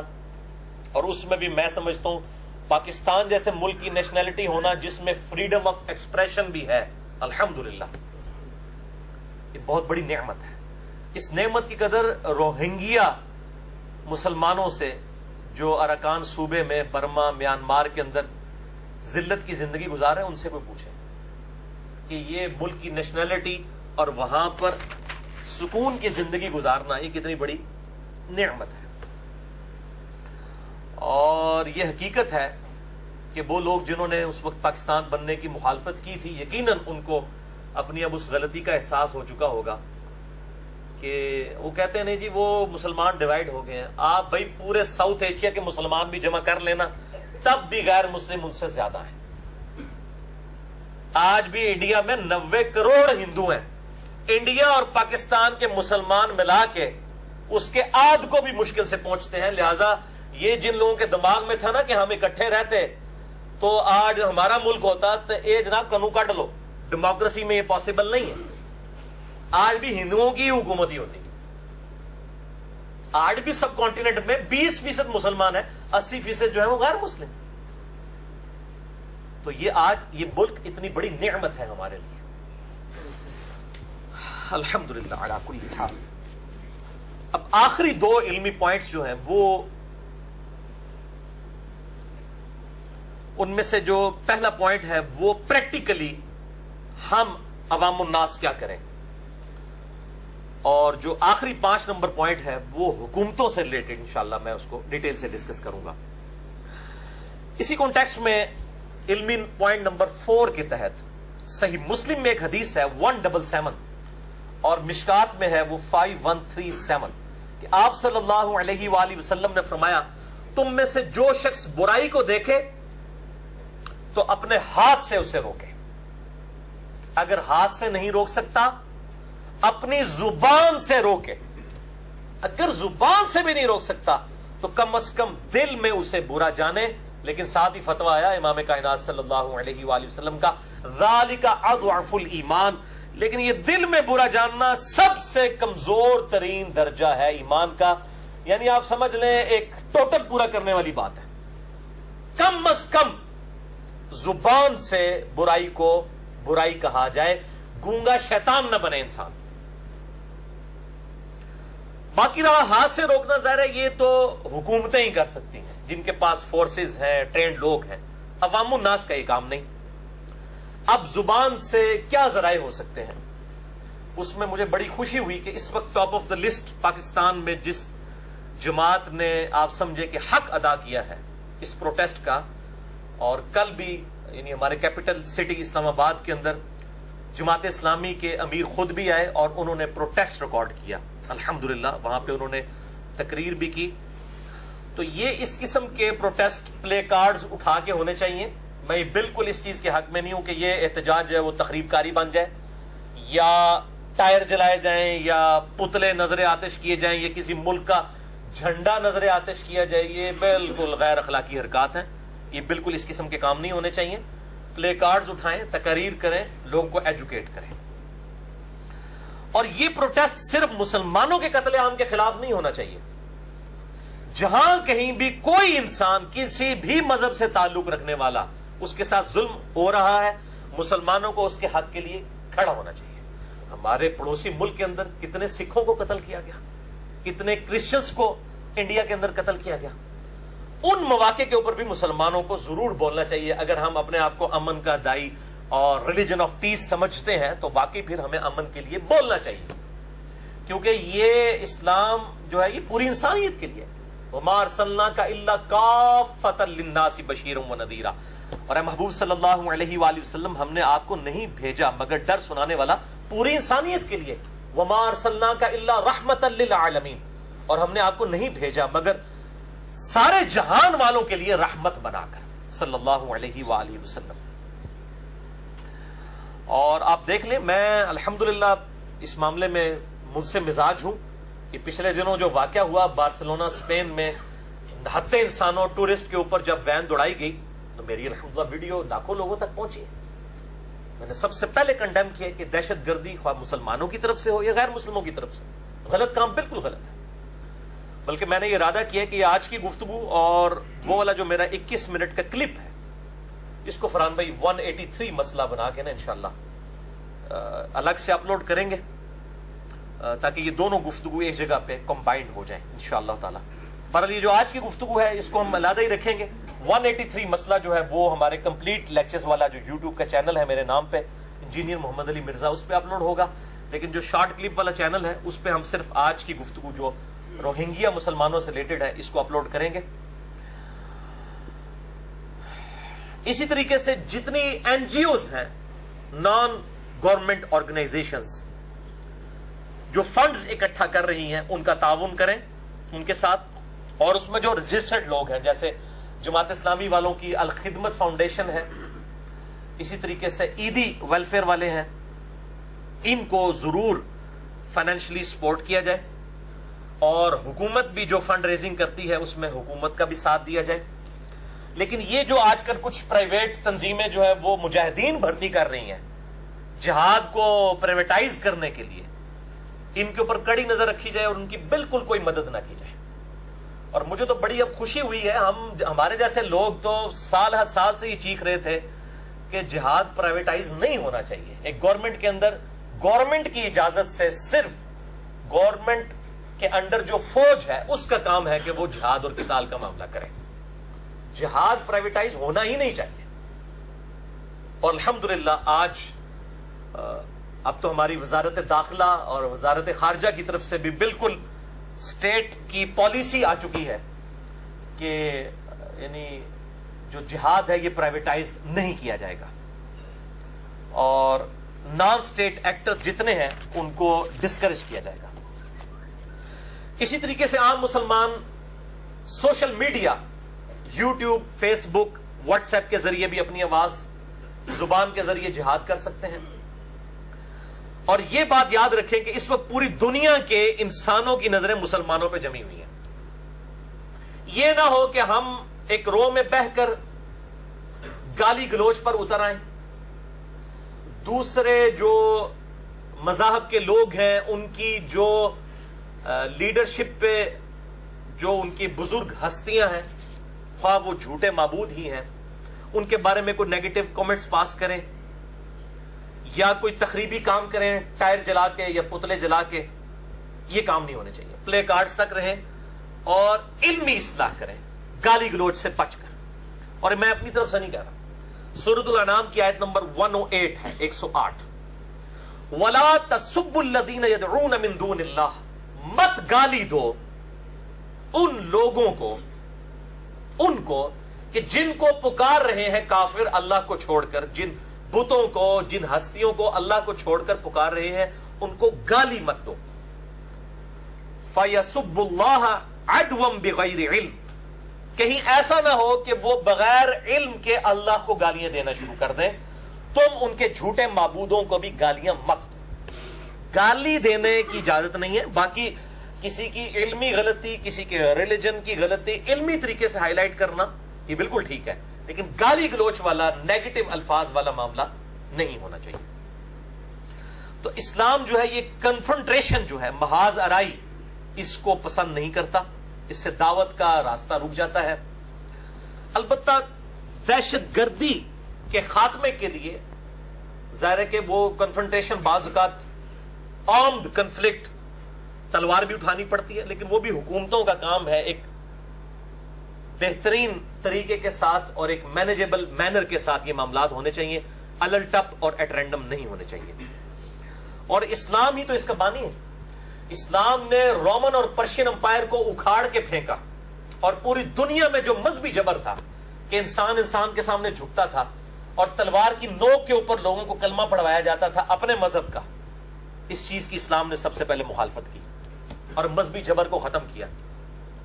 اور اس میں بھی میں سمجھتا ہوں پاکستان جیسے ملک کی نیشنلٹی ہونا جس میں فریڈم آف ایکسپریشن بھی ہے، الحمدللہ یہ بہت بڑی نعمت ہے۔ اس نعمت کی قدر روہنگیا مسلمانوں سے جو اراکان صوبے میں برما میانمار کے اندر ذلت کی زندگی گزار رہے ہیں، ان سے کوئی پوچھے کہ یہ ملک کی نیشنلٹی اور وہاں پر سکون کی زندگی گزارنا یہ کتنی بڑی نعمت ہے۔ اور یہ حقیقت ہے کہ وہ لوگ جنہوں نے اس وقت پاکستان بننے کی مخالفت کی تھی، یقیناً ان کو اپنی اب اس غلطی کا احساس ہو چکا ہوگا کہ وہ کہتے ہیں نہیں جی وہ مسلمان ڈیوائیڈ ہو گئے ہیں۔ آپ بھائی پورے ساؤتھ ایشیا کے مسلمان بھی جمع کر لینا، تب بھی غیر مسلم ان سے زیادہ ہیں۔ آج بھی انڈیا میں 90 کروڑ ہندو ہیں، انڈیا اور پاکستان کے مسلمان ملا کے اس کے آدھ کو بھی مشکل سے پہنچتے ہیں۔ لہذا یہ جن لوگوں کے دماغ میں تھا نا کہ ہم اکٹھے رہتے تو آج ہمارا ملک ہوتا، تو اے جناب کنو کٹ لو، ڈیموکریسی میں یہ پاسبل نہیں ہے، آج بھی ہندوؤں کی حکومت ہی ہوتی۔ آج بھی سب کانٹیننٹ میں 20% مسلمان ہیں، 80% جو ہے وہ غیر مسلم. تو یہ آج یہ ملک اتنی بڑی نعمت ہے ہمارے لیے. الحمدللہ علی کل حال. اب آخری 2 علمی پوائنٹس جو ہیں وہ ان میں سے جو پہلا پوائنٹ ہے وہ پریکٹیکلی ہم عوام الناس کیا کریں، اور جو آخری 5 نمبر پوائنٹ ہے وہ حکومتوں سے ریلیٹڈ انشاءاللہ میں اس کو ڈیٹیل سے ڈسکس کروں گا. اسی کانٹیکسٹ میں علمی پوائنٹ نمبر 4 کے تحت صحیح مسلم میں ایک حدیث ہے 177 اور مشکات میں ہے وہ 5137 کہ آپ صلی اللہ علیہ وآلہ وسلم نے فرمایا تم میں سے جو شخص برائی کو دیکھے تو اپنے ہاتھ سے اسے روکے، اگر ہاتھ سے نہیں روک سکتا اپنی زبان سے روکے، اگر زبان سے بھی نہیں روک سکتا تو کم از کم دل میں اسے برا جانے. لیکن ساتھ ہی فتویٰ آیا امام کائنات صلی اللہ علیہ وآلہ وسلم کا ذالک اضعف الایمان، لیکن یہ دل میں برا جاننا سب سے کمزور ترین درجہ ہے ایمان کا. یعنی آپ سمجھ لیں ایک ٹوٹل پورا کرنے والی بات ہے. کم از کم زبان سے برائی کو برائی کہا جائے، گونگا شیطان نہ بنے انسان. باقی رہا ہاتھ سے روکنا، ظاہر ہے یہ تو حکومتیں ہی کر سکتی ہیں جن کے پاس فورسز ہیں، ٹرینڈ لوگ ہیں. عوام الناس کا یہ کام نہیں. اب زبان سے کیا ذرائع ہو سکتے ہیں، اس میں مجھے بڑی خوشی ہوئی کہ اس وقت top of the list Pakistan میں جس جماعت نے آپ سمجھے کہ حق ادا کیا ہے اس پروٹیسٹ کا، اور کل بھی یعنی ہمارے کیپٹل سٹی اسلام آباد کے اندر جماعت اسلامی کے امیر خود بھی آئے اور انہوں نے پروٹیسٹ ریکارڈ کیا. الحمدللہ وہاں پہ انہوں نے تقریر بھی کی. تو یہ اس قسم کے پروٹیسٹ پلے کارڈز اٹھا کے ہونے چاہیے. میں بالکل اس چیز کے حق میں نہیں ہوں کہ یہ احتجاج جو ہے وہ تخریب کاری بن جائے یا ٹائر جلائے جائیں یا پتلے نظر آتش کیے جائیں یا کسی ملک کا جھنڈا نظر آتش کیا جائے. یہ بالکل غیر اخلاقی حرکات ہیں. یہ بالکل اس قسم کے کام نہیں ہونے چاہیے. پلے کارڈز اٹھائیں، تقاریر کریں، لوگوں کو ایجوکیٹ کریں. اور یہ پروٹیسٹ صرف مسلمانوں کے قتل عام کے خلاف نہیں ہونا چاہیے. جہاں کہیں بھی کوئی انسان کسی بھی مذہب سے تعلق رکھنے والا اس کے ساتھ ظلم ہو رہا ہے، مسلمانوں کو اس کے حق کے لیے کھڑا ہونا چاہیے. ہمارے پڑوسی ملک کے اندر کتنے سکھوں کو قتل کیا گیا، کتنے کرسچنز کو انڈیا کے اندر قتل کیا گیا. ان مواقع کے اوپر بھی مسلمانوں کو ضرور بولنا چاہیے. اگر ہم اپنے آپ کو امن کا دائی اور ریلیجن آف پیس سمجھتے ہیں تو واقعی پھر ہمیں امن کے لیے بولنا چاہیے، کیونکہ یہ اسلام جو ہے یہ پوری انسانیت کے لیے. وَمَا أَرْسَلْنَاكَ إِلَّا كَافَّةً لِلنَّاسِ بَشِيرًا وَنَذِيرًا. اور اے محبوب صلی اللہ علیہ وآلہ وسلم ہم نے آپ کو نہیں بھیجا مگر ڈر سنانے والا پوری انسانیت کے لیے. وَمَا أَرْسَلْنَاكَ إِلَّا رَحْمَةً لِلْعَالَمِينَ. اور ہم نے آپ کو نہیں بھیجا مگر سارے جہان والوں کے لیے رحمت بنا کر صلی اللہ علیہ وآلہ وسلم. اور آپ دیکھ لیں میں الحمدللہ اس معاملے میں منصف مزاج ہوں. یہ پچھلے دنوں جو واقعہ ہوا بارسلونا اسپین میں نہتے انسانوں ٹورسٹ کے اوپر جب وین دوڑائی گئی تو میری الحمدللہ ویڈیو لاکھوں لوگوں تک پہنچی. میں نے سب سے پہلے کنڈیم کیا کہ دہشت گردی خواہ مسلمانوں کی طرف سے ہو یا غیر مسلموں کی طرف سے غلط کام بالکل غلط ہے. بلکہ میں نے یہ ارادہ کیا کہ آج کی گفتگو اور وہ والا جو میرا 21 منٹ کا کلپ ہے اس کو فرحان بھائی 183 مسئلہ بنا کے نا انشاءاللہ الگ سے اپلوڈ کریں گے تاکہ یہ دونوں گفتگو ایک جگہ پہ کمبائنڈ ہو جائیں انشاءاللہ تعالی. بہرحال یہ جو آج کی گفتگو ہے اس کو ہم علیحدہ ہی رکھیں گے. 183 مسئلہ جو ہے وہ ہمارے کمپلیٹ لیکچرز والا جو یوٹیوب کا چینل ہے میرے نام پہ انجینئر محمد علی مرزا اس پہ اپلوڈ ہوگا. لیکن جو شارٹ کلپ والا چینل ہے اس پہ ہم صرف آج کی گفتگو جو روہنگیا مسلمانوں سے ریلیٹڈ ہے اس کو اپلوڈ کریں گے. اسی طریقے سے جتنی این جی اوز ہیں نان گورنمنٹ آرگنائزیشنز جو فنڈز اکٹھا کر رہی ہیں ان کا تعاون کریں ان کے ساتھ. اور اس میں جو رجسٹرڈ لوگ ہیں جیسے جماعت اسلامی والوں کی الخدمت فاؤنڈیشن ہے، اسی طریقے سے عیدی ویلفیئر والے ہیں، ان کو ضرور فائنینشلی سپورٹ کیا جائے. اور حکومت بھی جو فنڈ ریزنگ کرتی ہے اس میں حکومت کا بھی ساتھ دیا جائے. لیکن یہ جو آج کل کچھ پرائیویٹ تنظیمیں جو ہے وہ مجاہدین بھرتی کر رہی ہیں جہاد کو پرائیویٹائز کرنے کے لیے، ان کے اوپر کڑی نظر رکھی جائے اور ان کی بالکل کوئی مدد نہ کی جائے. اور مجھے تو بڑی اب خوشی ہوئی ہے, ہمارے جیسے لوگ تو سال ہر سال سے یہ چیخ رہے تھے کہ جہاد پرائیویٹائز نہیں ہونا چاہیے. ایک گورنمنٹ کے اندر گورنمنٹ کی اجازت سے صرف گورنمنٹ کے انڈر جو فوج ہے اس کا کام ہے کہ وہ جہاد اور قتال کا معاملہ کرے. جہاد پرائیویٹائز ہونا ہی نہیں چاہیے. اور الحمدللہ آج اب تو ہماری وزارت داخلہ اور وزارت خارجہ کی طرف سے بھی بالکل اسٹیٹ کی پالیسی آ چکی ہے کہ یعنی جو جہاد ہے یہ پرائیویٹائز نہیں کیا جائے گا, اور نان اسٹیٹ ایکٹرز جتنے ہیں ان کو ڈسکریج کیا جائے گا. اسی طریقے سے عام مسلمان سوشل میڈیا, یوٹیوب, فیس بک, واٹس ایپ کے ذریعے بھی اپنی آواز زبان کے ذریعے جہاد کر سکتے ہیں. اور یہ بات یاد رکھیں کہ اس وقت پوری دنیا کے انسانوں کی نظریں مسلمانوں پہ جمی ہوئی ہیں. یہ نہ ہو کہ ہم ایک رو میں بہہ کر گالی گلوچ پر اتر آئیں, دوسرے جو مذاہب کے لوگ ہیں ان کی جو لیڈرشپ پہ جو ان کی بزرگ ہستیاں ہیں, خواہ وہ جھوٹے معبود ہی ہیں, ان کے بارے میں کوئی نیگیٹو کامنٹس پاس کریں یا کوئی تخریبی کام کریں ٹائر جلا کے یا پتلے جلا کے. یہ کام نہیں ہونے چاہیے. پلے کارڈز تک رہیں اور علمی اصلاح کریں, گالی گلوچ سے بچ کر. اور میں اپنی طرف سے نہیں کہہ رہا, سورۃ الانعام کی آیت نمبر 108 ہے, 108, وَلَا تَسُبُّوا الَّذِينَ يَدْعُونَ مِن دُونِ اللَّهِ, مت گالی دو ان لوگوں کو, ان کو کہ جن کو پکار رہے ہیں کافر اللہ کو چھوڑ کر, جن بتوں کو, جن ہستیوں کو اللہ کو چھوڑ کر پکار رہے ہیں ان کو گالی مت دو. فَيَسُبُّ اللَّهَ عَدْوًا بِغَيْرِ عِلْمٍ, کہیں ایسا نہ ہو کہ وہ بغیر علم کے اللہ کو گالیاں دینا شروع کر دیں. تم ان کے جھوٹے معبودوں کو بھی گالیاں مت دو. گالی دینے کی اجازت نہیں ہے. باقی کسی کی علمی غلطی, کسی کے ریلیجن کی غلطی علمی طریقے سے ہائی لائٹ کرنا یہ بالکل ٹھیک ہے, لیکن گالی گلوچ والا, نیگیٹو الفاظ والا معاملہ نہیں ہونا چاہیے. تو اسلام جو ہے یہ کنفرنٹریشن جو ہے, محاذ آرائی, اس کو پسند نہیں کرتا. اس سے دعوت کا راستہ رک جاتا ہے. البتہ دہشت گردی کے خاتمے کے لیے ظاہر ہے کہ وہ کنفرنٹریشن بعض اوقات آرمڈ کنفلکٹ, تلوار بھی اٹھانی پڑتی ہے, لیکن وہ بھی حکومتوں کا کام ہے ایک بہترین طریقے کے ساتھ اور ایک مینیجیبل مینر کے ساتھ یہ معاملات ہونے چاہیے. الل ٹپ اور ایٹ رینڈم نہیں ہونے چاہیے. اور اسلام ہی تو اس کا بانی ہے. اسلام نے رومن اور پرشین امپائر کو اکھاڑ کے پھینکا, اور پوری دنیا میں جو مذہبی جبر تھا کہ انسان انسان کے سامنے جھکتا تھا اور تلوار کی نوک کے اوپر لوگوں کو کلمہ پڑھوایا جاتا تھا اپنے مذہب کا, اس چیز کی اسلام نے سب سے پہلے مخالفت کی اور مذہبی جبر کو ختم کیا.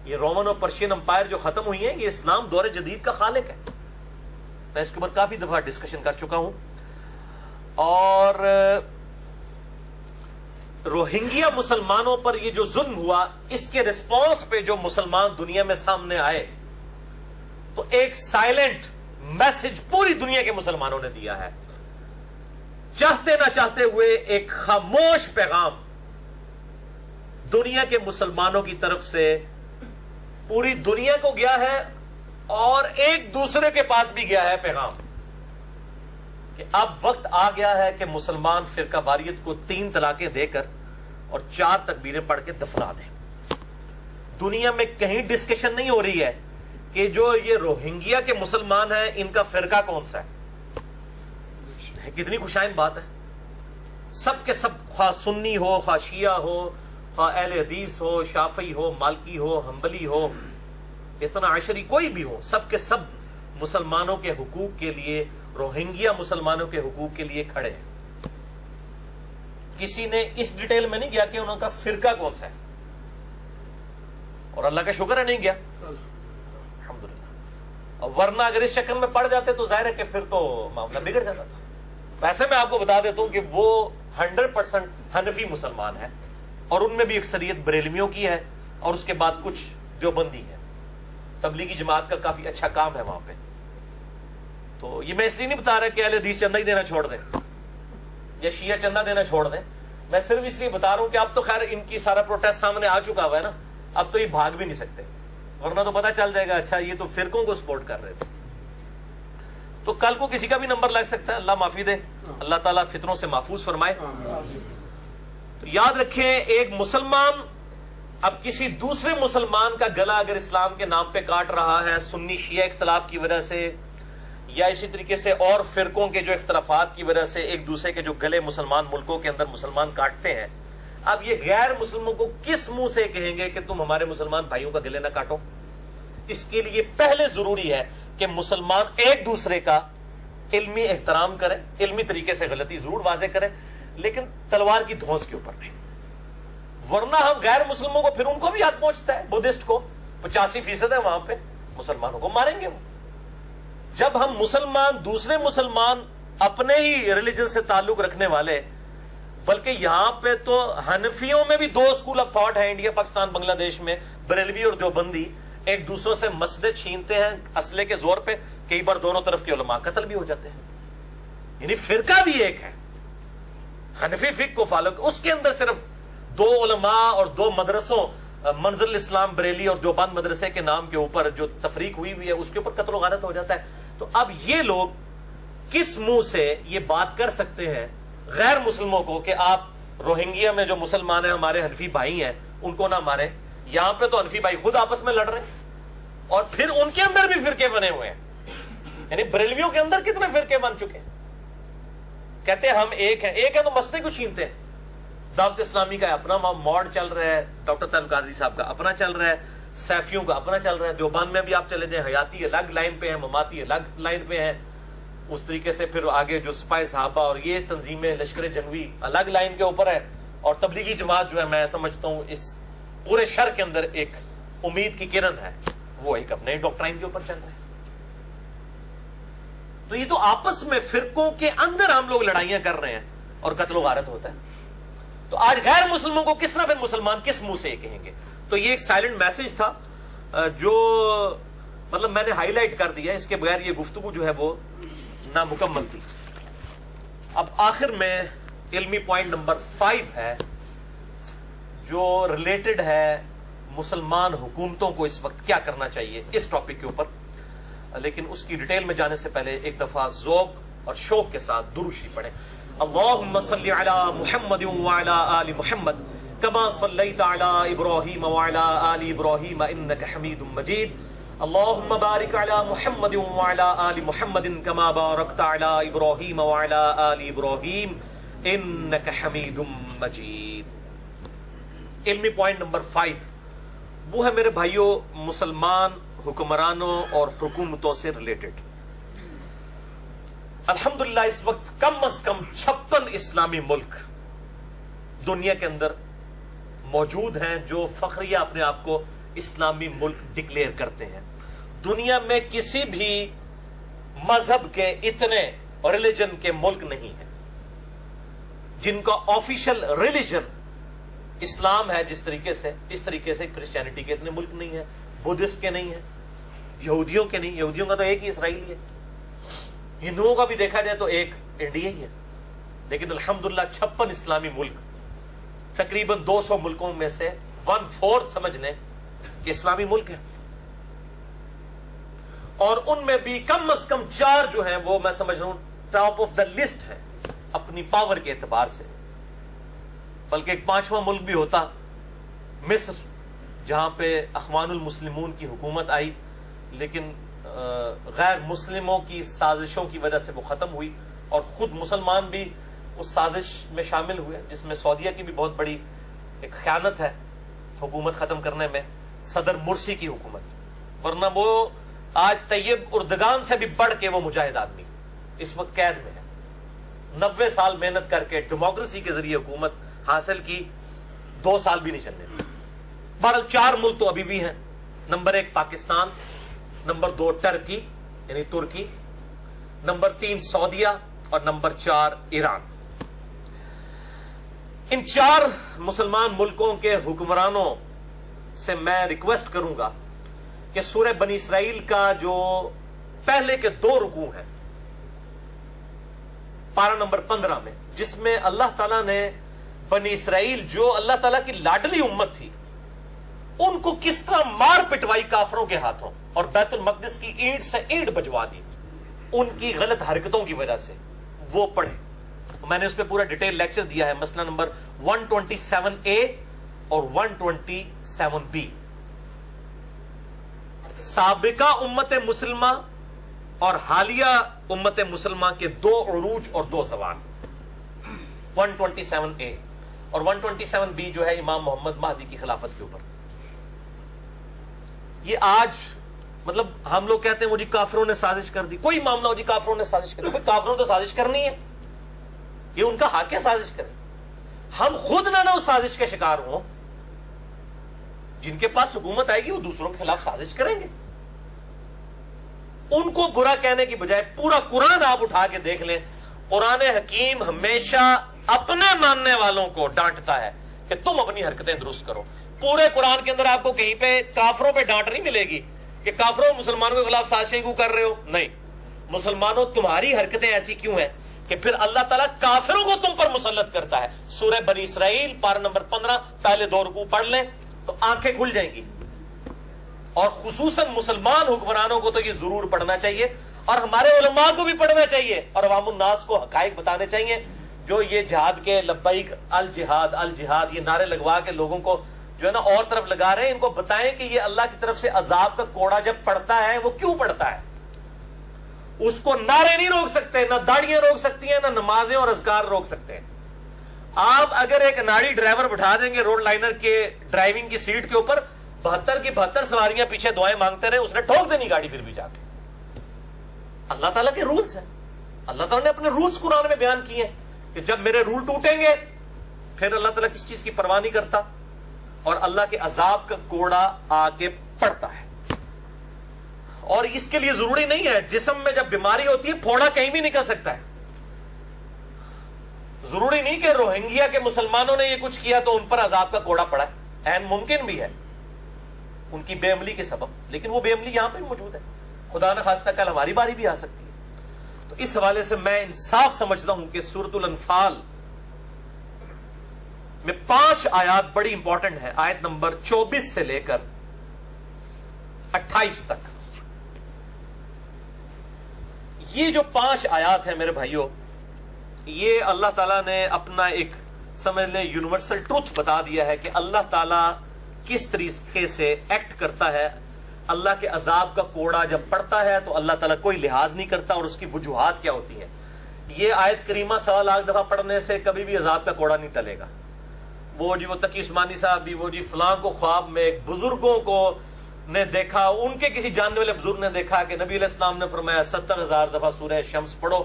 یہ رومن اور پرشین امپائر جو ختم ہوئی ہیں, یہ اسلام دور جدید کا خالق ہے. میں اس کے اوپر کافی دفعہ ڈسکشن کر چکا ہوں. اور روہنگیا مسلمانوں پر یہ جو ظلم ہوا, اس کے ریسپانس پہ جو مسلمان دنیا میں سامنے آئے, تو ایک سائلنٹ میسج پوری دنیا کے مسلمانوں نے دیا ہے. چاہتے نہ چاہتے ہوئے ایک خاموش پیغام دنیا کے مسلمانوں کی طرف سے پوری دنیا کو گیا ہے, اور ایک دوسرے کے پاس بھی گیا ہے پیغام کہ اب وقت آ گیا ہے کہ مسلمان فرقہ واریت کو 3 طلاقیں دے کر اور 4 تکبیریں پڑھ کے دفنا دیں. دنیا میں کہیں ڈسکشن نہیں ہو رہی ہے کہ جو یہ روہنگیا کے مسلمان ہیں ان کا فرقہ کون سا ہے. کتنی خوشائن بات ہے. سب کے سب, خواہ سنی ہو, خواہ شیعہ ہو, خواہ اہل حدیث ہو, شافعی ہو, مالکی ہو, حنبلی ہو, اثنا عشری کوئی بھی ہو, سب کے سب مسلمانوں کے حقوق کے لیے, روہنگیا مسلمانوں کے حقوق کے لیے کھڑے ہیں. کسی نے اس ڈیٹیل میں نہیں گیا کہ انہوں کا فرقہ کون سا ہے, اور اللہ کا شکر ہے نہیں گیا الحمدللہ. ورنہ اگر اس شکل میں پڑ جاتے تو ظاہر ہے کہ پھر تو معاملہ بگڑ جاتا تھا. ویسے میں آپ کو بتا دیتا ہوں کہ وہ 100% حنفی مسلمان ہے, اور ان میں بھی اکثریت بریلویوں کی ہے, اور اس کے بعد کچھ دیوبندی ہے. تبلیغی جماعت کا کافی اچھا کام ہے وہاں پہ. تو یہ میں اس لیے نہیں بتا رہا کہ اہل حدیث چندہ ہی دینا چھوڑ دیں یا شیعہ چندہ دینا چھوڑ دیں. میں صرف اس لیے بتا رہا ہوں کہ اب تو خیر ان کی سارا پروٹیسٹ سامنے آ چکا ہوا ہے نا, اب تو یہ بھاگ بھی نہیں سکتے, ورنہ تو پتہ چل جائے گا اچھا یہ تو فرقوں کو سپورٹ کر رہے تھے. تو کل کو کسی کا بھی نمبر لگ سکتا ہے, اللہ معافی دے, اللہ تعالیٰ فتنوں سے محفوظ فرمائے. تو یاد رکھیں, ایک مسلمان اب کسی دوسرے مسلمان کا گلا اگر اسلام کے نام پہ کاٹ رہا ہے سنی شیعہ اختلاف کی وجہ سے, یا اسی طریقے سے اور فرقوں کے جو اختلافات کی وجہ سے ایک دوسرے کے جو گلے مسلمان ملکوں کے اندر مسلمان کاٹتے ہیں, اب یہ غیر مسلموں کو کس منہ سے کہیں گے کہ تم ہمارے مسلمان بھائیوں کا گلے نہ کاٹو؟ اس کے لیے پہلے ضروری ہے کہ مسلمان ایک دوسرے کا علمی احترام کرے, علمی طریقے سے غلطی ضرور واضح کرے, لیکن تلوار کی دھونس کے اوپر نہیں. ورنہ ہم غیر مسلموں کو پھر ان کو بھی ہاتھ پہنچتا ہے, بدھسٹ کو 85% ہے وہاں پہ, مسلمانوں کو ماریں گے وہ. جب ہم مسلمان دوسرے مسلمان اپنے ہی ریلیجن سے تعلق رکھنے والے, بلکہ یہاں پہ تو حنفیوں میں بھی 2 اسکول آف تھاٹ ہیں انڈیا پاکستان بنگلہ دیش میں, بریلوی اور دیوبندی, ایک دوسروں سے مسجدیں چھینتے ہیں اسلحے کے زور پہ, کئی بار دونوں طرف کے علماء قتل بھی ہو جاتے ہیں. یعنی فرقہ بھی ایک ہے, حنفی فقہ کو فالو, اس کے اندر صرف 2 علماء اور 2 مدرسوں, منزل الاسلام بریلی اور دیوبند مدرسے کے نام کے اوپر جو تفریق ہوئی ہے اس کے اوپر قتل و غارت ہو جاتا ہے. تو اب یہ لوگ کس منہ سے یہ بات کر سکتے ہیں غیر مسلموں کو کہ آپ روہنگیا میں جو مسلمان ہیں ہمارے حنفی بھائی ہیں ان کو نہ ماریں؟ یہاں پہ تو حنفی بھائی خود آپس میں لڑ رہے ہیں, اور پھر ان کے اندر بھی فرقے بنے ہوئے ہیں. یعنی بریلویوں کے اندر کتنے فرقے بن چکے ہیں, کہتے ہیں ہم ایک ہیں تو مسئلے کو چھینتے ہیں. دعوت اسلامی کا اپنا موڈ چل رہا ہے, ڈاکٹر طارق قادری صاحب کا اپنا چل رہا ہے, سیفیوں کا اپنا چل رہا ہے, دیوبند میں بھی آپ چلے جائیں حیاتی الگ لائن پہ ہیں, مماتی الگ لائن پہ ہیں. اس طریقے سے پھر آگے جو سپاہی صحابہ اور یہ تنظیمیں لشکر جنگی الگ لائن کے اوپر ہے, اور تبلیغی جماعت جو ہے میں سمجھتا ہوں اس پورے شر کے اندر ایک امید کی کرن ہے, وہ ایک اپنے ڈاکٹرائن کے اوپر چل رہے ہیں. تو یہ تو آپس میں فرقوں کے اندر ہم لوگ لڑائیاں کر رہے ہیں اور قتل و غارت ہوتا ہے. تو آج غیر مسلموں کو کس طرح پھر مسلمان کس منہ سے یہ کہیں گے؟ تو یہ ایک سائلنٹ میسج تھا جو مطلب میں نے ہائی لائٹ کر دیا, اس کے بغیر یہ گفتگو جو ہے وہ نامکمل تھی. اب آخر میں علمی پوائنٹ نمبر 5 ہے جو ریلیٹڈ ہے مسلمان حکومتوں کو اس وقت کیا کرنا چاہیے اس ٹاپک کے اوپر. لیکن اس کی ڈیٹیل میں جانے سے پہلے ایک دفعہ ذوق اور شوق کے ساتھ درود شریف پڑھیں. اللہم صلی علی محمد وعلی آل محمد کما صلیت علی ابراہیم وعلی آل ابراہیم انک حمید مجید. اللہم بارک علی محمد وعلی آل محمد کما بارکت علی ابراہیم وعلی آل ابراہیم انک حمید مجید. علمی پوائنٹ نمبر 5 وہ ہے میرے بھائیوں مسلمان حکمرانوں اور حکومتوں سے ریلیٹڈ. الحمدللہ اس وقت کم از کم 56 اسلامی ملک دنیا کے اندر موجود ہیں جو فخریہ اپنے آپ کو اسلامی ملک ڈکلیئر کرتے ہیں. دنیا میں کسی بھی مذہب کے اتنے ریلیجن کے ملک نہیں ہیں جن کا آفیشل ریلیجن اسلام ہے جس طریقے سے, اس طریقے سے کرسچینٹی کے اتنے ملک نہیں ہیں, بدھسٹ کے نہیں ہیں, یہودیوں کے نہیں. یہودیوں کا تو ایک ہی اسرائیل ہے, ہندوؤں کا بھی دیکھا جائے تو ایک انڈیا ہی ہے. لیکن الحمدللہ 56 اسلامی ملک, تقریباً 200 ملکوں میں سے 1/4 سمجھ لیں کہ اسلامی ملک ہے. اور ان میں بھی کم از کم 4 جو ہیں وہ میں سمجھ رہا ہوں ٹاپ آف دا لسٹ ہے اپنی پاور کے اعتبار سے. بلکہ ایک 5واں ملک بھی ہوتا مصر, جہاں پہ اخوان المسلمون کی حکومت آئی لیکن غیر مسلموں کی سازشوں کی وجہ سے وہ ختم ہوئی, اور خود مسلمان بھی اس سازش میں شامل ہوئے جس میں سعودیہ کی بھی بہت بڑی ایک خیانت ہے حکومت ختم کرنے میں, صدر مرسی کی حکومت. ورنہ وہ آج طیب اردگان سے بھی بڑھ کے وہ مجاہد آدمی اس وقت قید میں ہے. 90 سال محنت کر کے ڈیموکریسی کے ذریعے حکومت حاصل کی, 2 سال بھی نہیں چلنے دی. بہرحال 4 ملک تو ابھی بھی ہیں. نمبر 1 پاکستان, نمبر 2 ٹرکی یعنی ترکی, نمبر 3 سعودیہ, اور نمبر 4 ایران. ان 4 مسلمان ملکوں کے حکمرانوں سے میں ریکویسٹ کروں گا کہ سورہ بنی اسرائیل کا جو پہلے کے 2 رکوع ہیں پارہ نمبر 15 میں, جس میں اللہ تعالیٰ نے بنی اسرائیل جو اللہ تعالیٰ کی لاڈلی امت تھی، ان کو کس طرح مار پٹوائی کافروں کے ہاتھوں اور بیت المقدس کی اینٹ سے اینٹ بجوا دی ان کی غلط حرکتوں کی وجہ سے، وہ پڑھے. میں نے اس پہ پورا ڈیٹیل لیکچر دیا ہے، مسئلہ نمبر 127A اور 127B. سابقہ امت مسلمہ اور حالیہ امت مسلمہ کے 2 عروج اور 2 سوال. 127A اور 127B جو ہے امام محمد مہدی کی خلافت کے اوپر. یہ آج مطلب ہم لوگ کہتے ہیں وہ جی کافروں نے سازش کر دی. کوئی معاملہ ہو جی کافروں نے سازش کر دی، کافروں تو سازش کرنی ہے، یہ ان کا حق ہے سازش کریں. ہم خود نہ اس سازش کے شکار ہوں. جن کے پاس حکومت آئے گی وہ دوسروں کے خلاف سازش کریں گے. ان کو برا کہنے کی بجائے پورا قرآن آپ اٹھا کے دیکھ لیں. قرآن حکیم ہمیشہ اپنے ماننے والوں کو ڈانٹتا ہے کہ تم اپنی حرکتیں درست کرو. پورے قرآن کے اندر آپ کو کہیں پہ کافروں پہ ڈانٹ نہیں ملے گی کہ کافروں مسلمانوں کے خلاف سازشیں کیوں کر رہے ہو. نہیں، مسلمانوں تمہاری حرکتیں ایسی کیوں ہیں کہ پھر اللہ تعالیٰ کافروں کو تم پر مسلط کرتا ہے. سورہ بنی اسرائیل پارہ نمبر 15 پہلے 2 رکوع پڑھ لیں تو آنکھیں کھل جائیں گی. اور خصوصاً مسلمان حکمرانوں کو تو یہ ضرور پڑھنا چاہیے اور ہمارے علماء کو بھی پڑھنا چاہیے اور عوام الناس کو حقائق بتانے چاہیے. جو یہ جہاد کے لبیک الجہاد الجہاد یہ نعرے لگوا کے لوگوں کو جو ہے نا اور طرف لگا رہے ہیں، ان کو بتائیں کہ یہ اللہ کی طرف سے عذاب کا کوڑا جب پڑتا ہے وہ کیوں پڑتا ہے. اس کو نعرے نہیں روک سکتے، نہ داڑیاں روک سکتی ہیں، نہ نمازیں اور اذکار روک سکتے ہیں. آپ اگر ایک ناڑی ڈرائیور بٹھا دیں گے روڈ لائنر کے ڈرائیونگ کی سیٹ کے اوپر، 72 کی 72 سواریاں پیچھے دعائیں مانگتے رہے، اس نے ٹھوک دینی گاڑی پھر بھی جا کے. اللہ تعالیٰ کے رولز ہیں. اللہ تعالیٰ نے اپنے رولز قرآن میں بیان کیے ہیں کہ جب میرے رول ٹوٹیں گے پھر اللہ تعالیٰ کس چیز کی پرواہ نہیں کرتا اور اللہ کے عذاب کا کوڑا آ کے پڑتا ہے. اور اس کے لیے ضروری نہیں ہے جسم میں جب بیماری ہوتی ہے پھوڑا کہیں بھی نکل سکتا ہے. ضروری نہیں کہ روہنگیا کے مسلمانوں نے یہ کچھ کیا تو ان پر عذاب کا کوڑا پڑا ہے. عین ممکن بھی ہے ان کی بے عملی کے سبب، لیکن وہ بے عملی یہاں پہ موجود ہے. خدا نہ خواستہ کل ہماری باری بھی آ سکتی ہے. تو اس حوالے سے میں انصاف سمجھتا ہوں کہ سورۃ الانفال میں 5 آیات بڑی امپورٹنٹ ہے. آیت نمبر 24 سے لے کر 28 تک. یہ جو 5 آیات ہیں میرے بھائیوں، یہ اللہ تعالیٰ نے اپنا ایک سمجھ لیں یونیورسل ٹروتھ بتا دیا ہے کہ اللہ تعالیٰ کس طریقے سے ایکٹ کرتا ہے. اللہ کے عذاب کا کوڑا جب پڑتا ہے تو اللہ تعالیٰ کوئی لحاظ نہیں کرتا اور اس کی وجوہات کیا ہوتی ہیں. یہ آیت کریمہ 1.25 لاکھ دفعہ پڑھنے سے کبھی بھی عذاب کا کوڑا نہیں ٹلے گا. وہ تقی عثمانی صاحب بھی وہ فلاں کو خواب میں بزرگوں کو نے دیکھا، ان کے کسی جاننے والے بزرگ نے دیکھا کہ نبی علیہ السلام نے فرمایا 70,000 دفعہ سورہ شمس پڑھو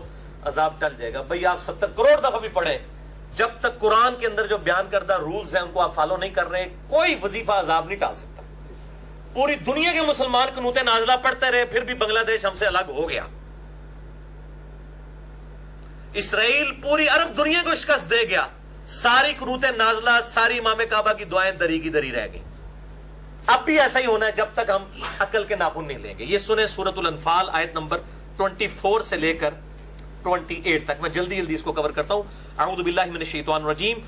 عذاب ٹل جائے گا. بھئی آپ 70 کروڑ دفعہ بھی پڑھیں، جب تک قرآن کے اندر جو بیان کردہ رولز ہیں ان کو آپ فالو نہیں کر رہے، کوئی وظیفہ عذاب نہیں ٹال سکتا. پوری دنیا کے مسلمان قنوت نازلہ پڑھتے رہے پھر بھی بنگلہ دیش ہم سے الگ ہو گیا. اسرائیل پوری عرب دنیا کو شکست دے گیا. ساری قنوت نازلہ، ساری امام کعبہ کی دعائیں دری کی دری رہ گئی. اب بھی ایسا ہی ہونا ہے جب تک ہم عقل کے ناخن نہیں لیں گے. یہ سنیں سورۃ الانفال آیت نمبر 24 سے لے کر 28 تک. میں جلدی اس کو کور کرتا ہوں. اعوذ باللہ من الشیطان الرجیم.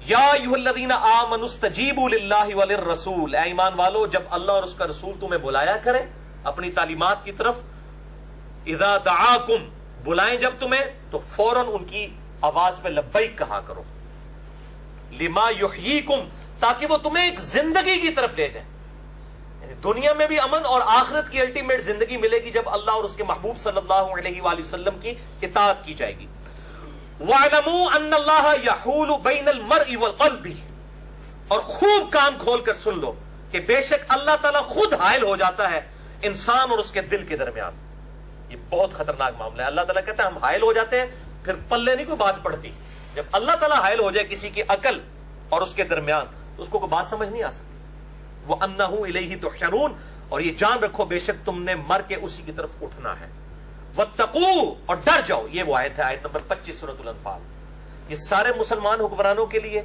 یا ایھا الذین آمنوا استجیبوا للہ وللرسول. اے ایمان والو جب اللہ اور اس کا رسول تمہیں بلایا کرے اپنی تعلیمات کی طرف، اذا دعاکم بلائیں جب تمہیں تو فوراً ان کی آواز پہ لبیک کہا کرو. لما یحییکم تاکہ وہ تمہیں ایک زندگی کی طرف لے جائیں. دنیا میں بھی امن اور آخرت کی الٹیمیٹ زندگی ملے گی جب اللہ اور اس کے محبوب صلی اللہ علیہ وآلہ وسلم کی اطاعت کی جائے گی. وَاعْلَمُوا أَنَّ اللَّهَ يَحُولُ بَيْنَ الْمَرْءِ وَالْقَلْبِ. اور خوب کان کھول کر سن لو کہ بے شک اللہ تعالیٰ خود حائل ہو جاتا ہے انسان اور اس کے دل کے درمیان. یہ بہت خطرناک معاملہ ہے. اللہ تعالیٰ کہتا ہے ہم حائل ہو جاتے ہیں، پھر پلے نہیں کوئی بات پڑتی. جب اللہ تعالیٰ حائل ہو جائے کسی کی عقل اور اس کے درمیان تو اس کو کوئی بات سمجھ نہیں آ سکتی. وَأَنَّهُ إِلَيْهِ تُحْشَرُونَ. اور یہ جان رکھو بے شک تم نے مر کے اسی کی طرف اٹھنا ہے. وَاتَّقُوا اور ڈر جاؤ. یہ وہ آیت ہے آیت نمبر 25 سورۃ الانفال. یہ سارے مسلمان حکمرانوں کے لیے،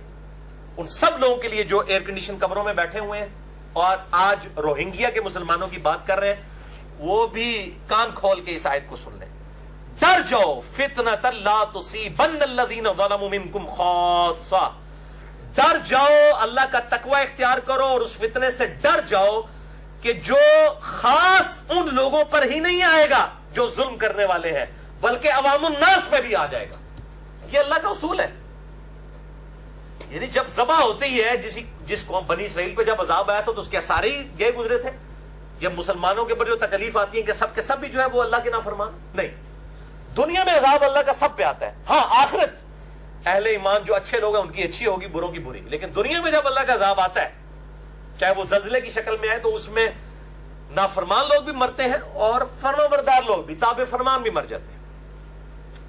ان سب لوگوں کے لیے جو ایئر کنڈیشن کمروں میں بیٹھے ہوئے ہیں اور آج روہنگیا کے مسلمانوں کی بات کر رہے ہیں، وہ بھی کان کھول کے اس آیت کو سن لیں. ڈر جاؤ فتنۃ لا تصیبن الذین ظلموا منکم خاصہ. ڈر جاؤ, اللہ کا تقوی اختیار کرو اور اس فتنے سے ڈر جاؤ کہ جو خاص ان لوگوں پر ہی نہیں آئے گا جو ظلم کرنے والے ہیں, بلکہ عوام الناس پہ بھی آ جائے گا. یہ اللہ کا اصول ہے. یعنی جب ذبح ہوتی ہے, جس قوم بنی اسرائیل پہ جب عذاب آیا تھا تو اس کے سارے ہی گئے گزرے تھے. یا مسلمانوں کے اوپر جو تکلیف آتی ہے کہ سب کے سب بھی جو ہے وہ اللہ کے نافرمان نہیں. دنیا میں عذاب اللہ کا سب پہ آتا ہے. ہاں آخرت اہل ایمان جو اچھے لوگ ہیں ان کی اچھی ہوگی, بروں کی بری. لیکن دنیا میں جب اللہ کا عذاب آتا ہے, چاہے وہ زلزلے کی شکل میں آئے, تو اس میں نافرمان لوگ بھی مرتے ہیں اور فرمانبردار لوگ بھی, تابع فرمان بھی مر جاتے ہیں.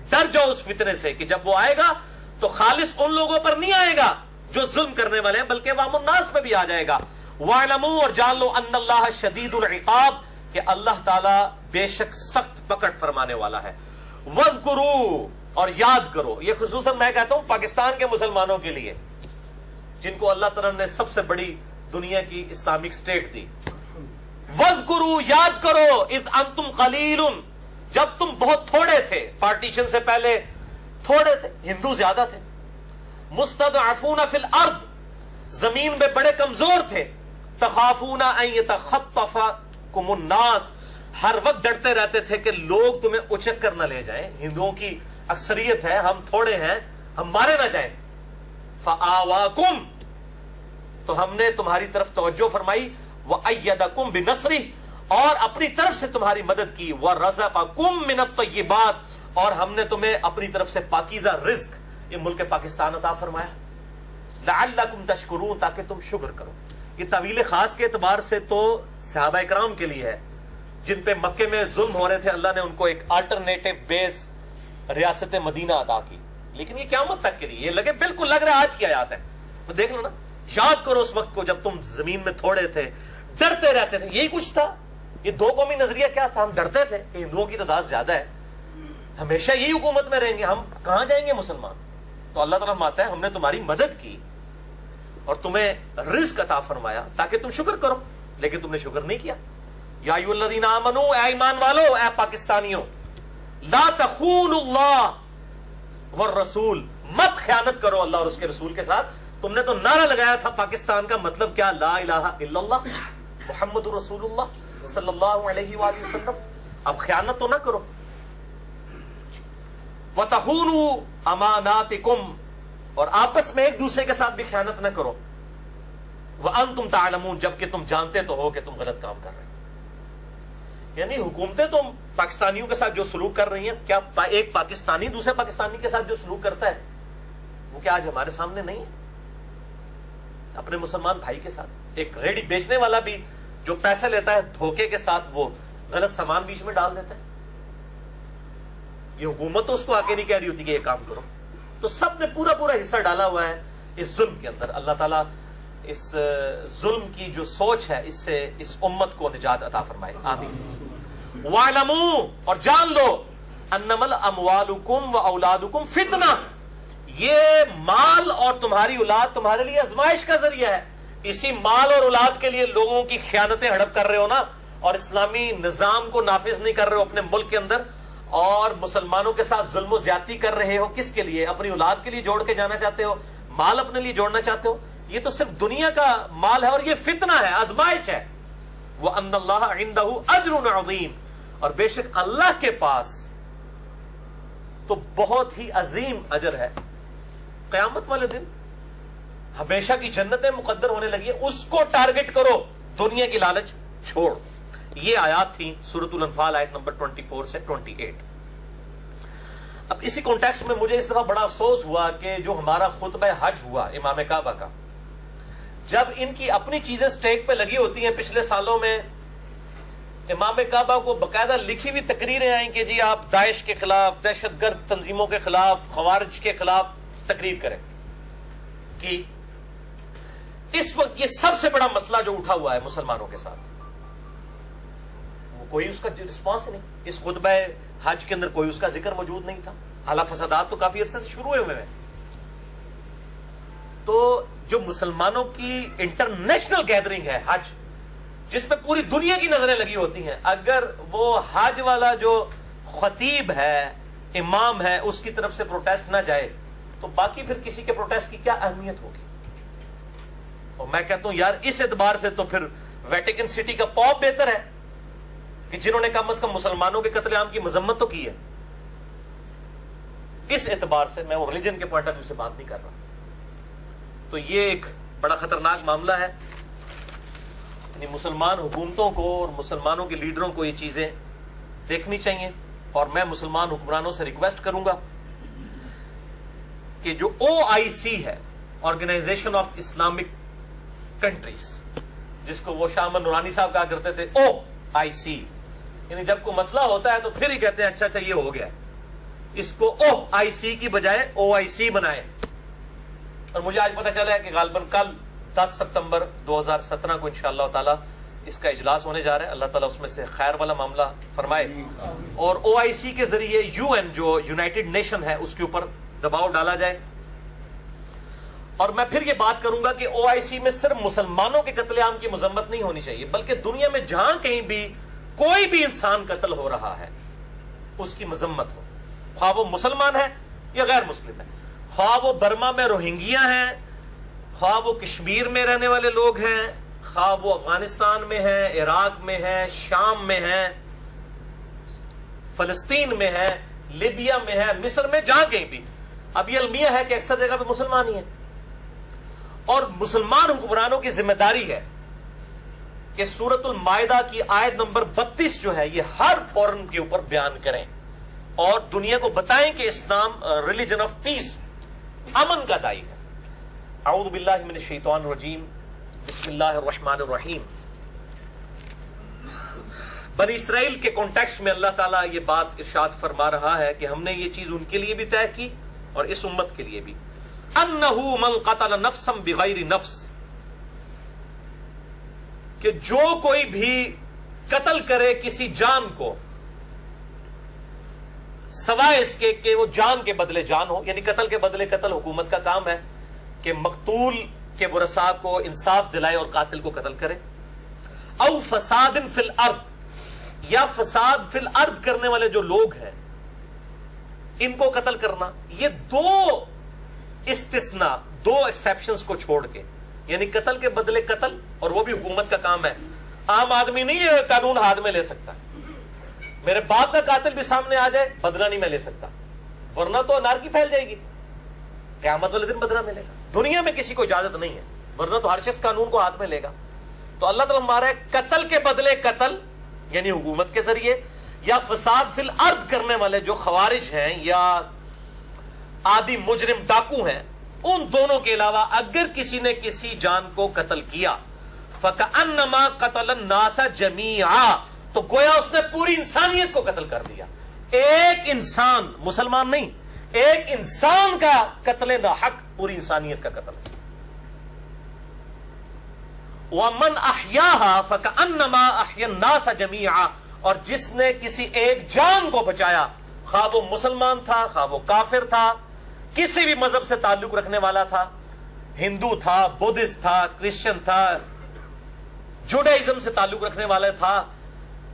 ڈر جاؤ اس فتنے سے کہ جب وہ آئے گا تو خالص ان لوگوں پر نہیں آئے گا جو ظلم کرنے والے ہیں, بلکہ عوام الناس پہ بھی آ جائے گا. وَاعْلَمُوا, اور جان لو, ان اللہ شدید العقاب, کہ اللہ تعالی بے شک سخت پکڑ فرمانے والا ہے. وَاذْكُرُوا, اور یاد کرو. یہ خصوصاً میں کہتا ہوں پاکستان کے مسلمانوں کے لیے, جن کو اللہ تعالی نے سب سے بڑی دنیا کی اسلامک سٹیٹ دی. وَاذْكُرُوا, یاد کرو, اذ انتم قلیل, جب تم بہت تھوڑے تھے, پارٹیشن سے پہلے تھوڑے تھے, ہندو زیادہ تھے. مستضعفون فی الارض, زمین میں بڑے کمزور تھے. تخافون ان یتخطفکم الناس, ہر وقت ڈرتے رہتے تھے کہ لوگ تمہیں اچک کر نہ لے جائیں. ہندوؤں کی اکثریت ہے, ہم تھوڑے ہیں, ہم مارے نہ جائیں. فآواکم, تو ہم نے تمہاری طرف توجہ فرمائی. وأیدکم بنصرہ, اور اپنی طرف سے تمہاری مدد کی. ورزقکم من الطیبات, اور ہم نے تمہیں اپنی طرف سے پاکیزہ رزق یہ ملک پاکستان عطا فرمایا. لعلکم تشکرون, تاکہ تم شکر کرو. یہ طویل خاص کے اعتبار سے تو صحابہ اکرام کے لیے ہے, جن پہ مکے میں ظلم ہو رہے تھے. اللہ نے ان کو ایک آلٹرنیٹو بیس ریاست مدینہ عطا کی. لیکن یہ قیامت تک کے لیے, یہ لگے بالکل لگ رہا ہے آج کی آیات ہے. تو دیکھ لو نا, یاد کرو اس وقت کو جب تم زمین میں تھوڑے تھے, ڈرتے رہتے تھے. یہی کچھ تھا. یہ دو قومی نظریہ کیا تھا؟ ہم ڈرتے تھے کہ ہندوؤں کی تعداد زیادہ ہے, ہمیشہ یہی حکومت میں رہیں گے, ہم کہاں جائیں گے مسلمان. تو اللہ تعالیٰ فرماتا ہے ہم نے تمہاری مدد کی اور تمہیں رزق عطا فرمایا تاکہ تم شکر کرو, لیکن تم نے شکر نہیں کیا. یا ایھا الذین آمنو, اے ایمان والو, اے پاکستانیوں, لا تخونوا اللہ والرسول, مت خیانت کرو اللہ اور اس کے رسول کے ساتھ. تم نے تو نعرہ لگایا تھا پاکستان کا مطلب کیا, لا الہ الا اللہ محمد رسول اللہ صلی اللہ علیہ وآلہ وسلم. اب خیانت تو نہ کرو. وَتَخُونُوا أَمَانَاتِكُمْ, اور آپس میں ایک دوسرے کے ساتھ بھی خیانت نہ کرو. وَأَنْتُمْ تَعْلَمُونَ, جبکہ تم جانتے تو ہو کہ تم غلط کام کر رہے ہو. یعنی حکومتیں تو پاکستانیوں کے ساتھ جو سلوک کر رہی ہیں, کیا ایک پاکستانی دوسرے پاکستانی کے ساتھ جو سلوک کرتا ہے وہ کیا آج ہمارے سامنے نہیں ہے؟ اپنے مسلمان بھائی کے ساتھ ایک ریڈی بیچنے والا بھی جو پیسہ لیتا ہے دھوکے کے ساتھ وہ غلط سامان بیچ میں ڈال دیتا ہے. یہ حکومت تو اس کو آ کے نہیں کہہ رہی ہوتی کہ یہ کام کرو. تو سب نے پورا حصہ ڈالا ہوا ہے اس ظلم کے اندر. اللہ تعالیٰ اس ظلم کی جو سوچ ہے اس سے اس امت کو نجات عطا فرمائے, آمین. وَاعْلَمُوا, اور جان لو, انما الاموالکم واولادکم فتنہ, یہ مال اور تمہاری اولاد تمہارے لیے آزمائش کا ذریعہ ہے. اسی مال اور اولاد کے لیے لوگوں کی خیانتیں ہڑپ کر رہے ہو نا, اور اسلامی نظام کو نافذ نہیں کر رہے ہو اپنے ملک کے اندر, اور مسلمانوں کے ساتھ ظلم و زیادتی کر رہے ہو. کس کے لیے؟ اپنی اولاد کے لیے جوڑ کے جانا چاہتے ہو, مال اپنے لیے جوڑنا چاہتے ہو. یہ تو صرف دنیا کا مال ہے اور یہ فتنہ ہے, آزمائش ہے. وَأَنَّ اللَّهَ عِندَهُ أَجْرٌ عَظِيمٌ, اور بے شک اللہ کے پاس تو بہت ہی عظیم اجر ہے. قیامت والے دن ہمیشہ کی جنتیں مقدر ہونے لگی ہے, اس کو ٹارگٹ کرو, دنیا کی لالچ چھوڑ. یہ آیات تھی سورۃ الانفال آیت نمبر 24 سے 28. اب اسی کانٹیکسٹ میں مجھے اس دفعہ بڑا افسوس ہوا کہ جو ہمارا خطبہ حج ہوا امام کعبہ کا, جب ان کی اپنی چیزیں سٹیک پہ لگی ہوتی ہیں, پچھلے سالوں میں امام کعبہ کو باقاعدہ لکھی ہوئی تقریریں آئیں کہ جی آپ داعش کے خلاف, دہشت گرد تنظیموں کے خلاف, خوارج کے خلاف تقریر کریں. کہ اس وقت یہ سب سے بڑا مسئلہ جو اٹھا ہوا ہے مسلمانوں کے ساتھ, وہ کوئی اس کا رسپانس نہیں. اس خطبہ حج کے اندر کوئی اس کا ذکر موجود نہیں تھا. حالانکہ فسادات تو کافی عرصے سے شروع ہوئے ہیں. تو جو مسلمانوں کی انٹرنیشنل گیدرنگ ہے حج, جس پہ پوری دنیا کی نظریں لگی ہوتی ہیں, اگر وہ حج والا جو خطیب ہے, امام ہے, اس کی طرف سے پروٹیسٹ نہ جائے تو باقی پھر کسی کے پروٹیسٹ کی کیا اہمیت ہوگی؟ اور میں کہتا ہوں یار اس اعتبار سے تو پھر ویٹیکن سٹی کا پوپ بہتر ہے کہ جنہوں نے کم از کم مسلمانوں کے قتل عام کی مذمت تو کی ہے. اس اعتبار سے میں وہ ریلیجن کے پوائنٹ آف ویو سے بات نہیں کر رہا. تو یہ ایک بڑا خطرناک معاملہ ہے. یعنی مسلمان حکومتوں کو اور مسلمانوں کے لیڈروں کو یہ چیزیں دیکھنی چاہیے. اور میں مسلمان حکمرانوں سے ریکویسٹ کروں گا کہ جو OIC ہے, آرگنائزیشن آف اسلامک کنٹریز, جس کو وہ شاہ احمد نورانی صاحب کہا کرتے تھے OIC, یعنی جب کوئی مسئلہ ہوتا ہے تو پھر ہی کہتے ہیں اچھا اچھا یہ ہو گیا ہے. اس کو OIC کی بجائے OIC بنائے. اور مجھے آج پتہ چلا ہے کہ غالباً کل 10 سپتمبر 2017 کو انشاءاللہ تعالی اس کا اجلاس ہونے جا رہا ہے. اللہ تعالیٰ اس میں سے خیر والا معاملہ فرمائے اور OIC کے ذریعے UN جو یونائٹڈ نیشن ہے اس کے اوپر دباؤ ڈالا جائے. اور میں پھر یہ بات کروں گا کہ OIC میں صرف مسلمانوں کے قتل عام کی مذمت نہیں ہونی چاہیے, بلکہ دنیا میں جہاں کہیں بھی کوئی بھی انسان قتل ہو رہا ہے اس کی مذمت ہو, خواہ وہ مسلمان ہے یا غیر مسلم ہے, خواہ وہ برما میں روہنگیا ہیں, خواہ وہ کشمیر میں رہنے والے لوگ ہیں, خواہ وہ افغانستان میں ہیں, عراق میں ہیں, شام میں ہیں, فلسطین میں ہے, لیبیا میں ہے, مصر میں, جہاں کہیں بھی. اب یہ المیہ ہے کہ اکثر جگہ پہ مسلمان ہی ہیں. اور مسلمان حکمرانوں کی ذمہ داری ہے کہ سورۃ المائدہ کی آیت نمبر 32 جو ہے یہ ہر فورن کے اوپر بیان کریں اور دنیا کو بتائیں کہ اسلام ریلیجن آف پیس, امن کا دائی ہے. اعوذ باللہ من الشیطان الرجیم, بسم اللہ الرحمن الرحیم. بنی اسرائیل کے کانٹیکسٹ میں اللہ تعالیٰ یہ بات ارشاد فرما رہا ہے کہ ہم نے یہ چیز ان کے لیے بھی طے کی اور اس امت کے لیے بھی. انہو من قتل نفسا بغیر نفس, کہ جو کوئی بھی قتل کرے کسی جان کو سوائے اس کے کہ وہ جان کے بدلے جان ہو, یعنی قتل کے بدلے قتل. حکومت کا کام ہے کہ مقتول کے ورثاء کو انصاف دلائے اور قاتل کو قتل کرے. او فساد فی الارض, یا فساد فی الارض کرنے والے جو لوگ ہیں ان کو قتل کرنا. یہ دو استثناء, دو ایکسیپشنز کو چھوڑ کے, یعنی قتل کے بدلے قتل, اور وہ بھی حکومت کا کام ہے. عام آدمی نہیں یہ قانون ہاتھ میں لے سکتا. میرے باپ کا قاتل بھی سامنے آ جائے بدلہ نہیں میں لے سکتا, ورنہ تو انارکی پھیل جائے گی. قیامت والے دن بدلہ ملے گا. دنیا میں کسی کو اجازت نہیں ہے, ورنہ تو ہر شخص قانون کو ہاتھ میں لے گا. تو اللہ تعالیٰ ہمارا قتل کے بدلے قتل یعنی حکومت کے ذریعے, یا فساد فی الارض کرنے والے جو خوارج ہیں یا عادی مجرم ڈاکو ہیں, ان دونوں کے علاوہ اگر کسی نے کسی جان کو قتل کیا فَكَأَنَّمَا قَتَلَ النَّاسَ جَمِيعًا, تو گویا اس نے پوری انسانیت کو قتل کر دیا. ایک انسان, مسلمان نہیں, ایک انسان کا قتل ناحق پوری انسانیت کا قتل ہے. وَمَنْ أَحْيَاهَا فَكَأَنَّمَا أَحْيَا النَّاسَ جَمِيعًا, اور جس نے کسی ایک جان کو بچایا, خواہ وہ مسلمان تھا, خواہ وہ کافر تھا, کسی بھی مذہب سے تعلق رکھنے والا تھا, ہندو تھا, بدھسٹ تھا, کرسچن تھا, جوڈائزم سے تعلق رکھنے والا تھا,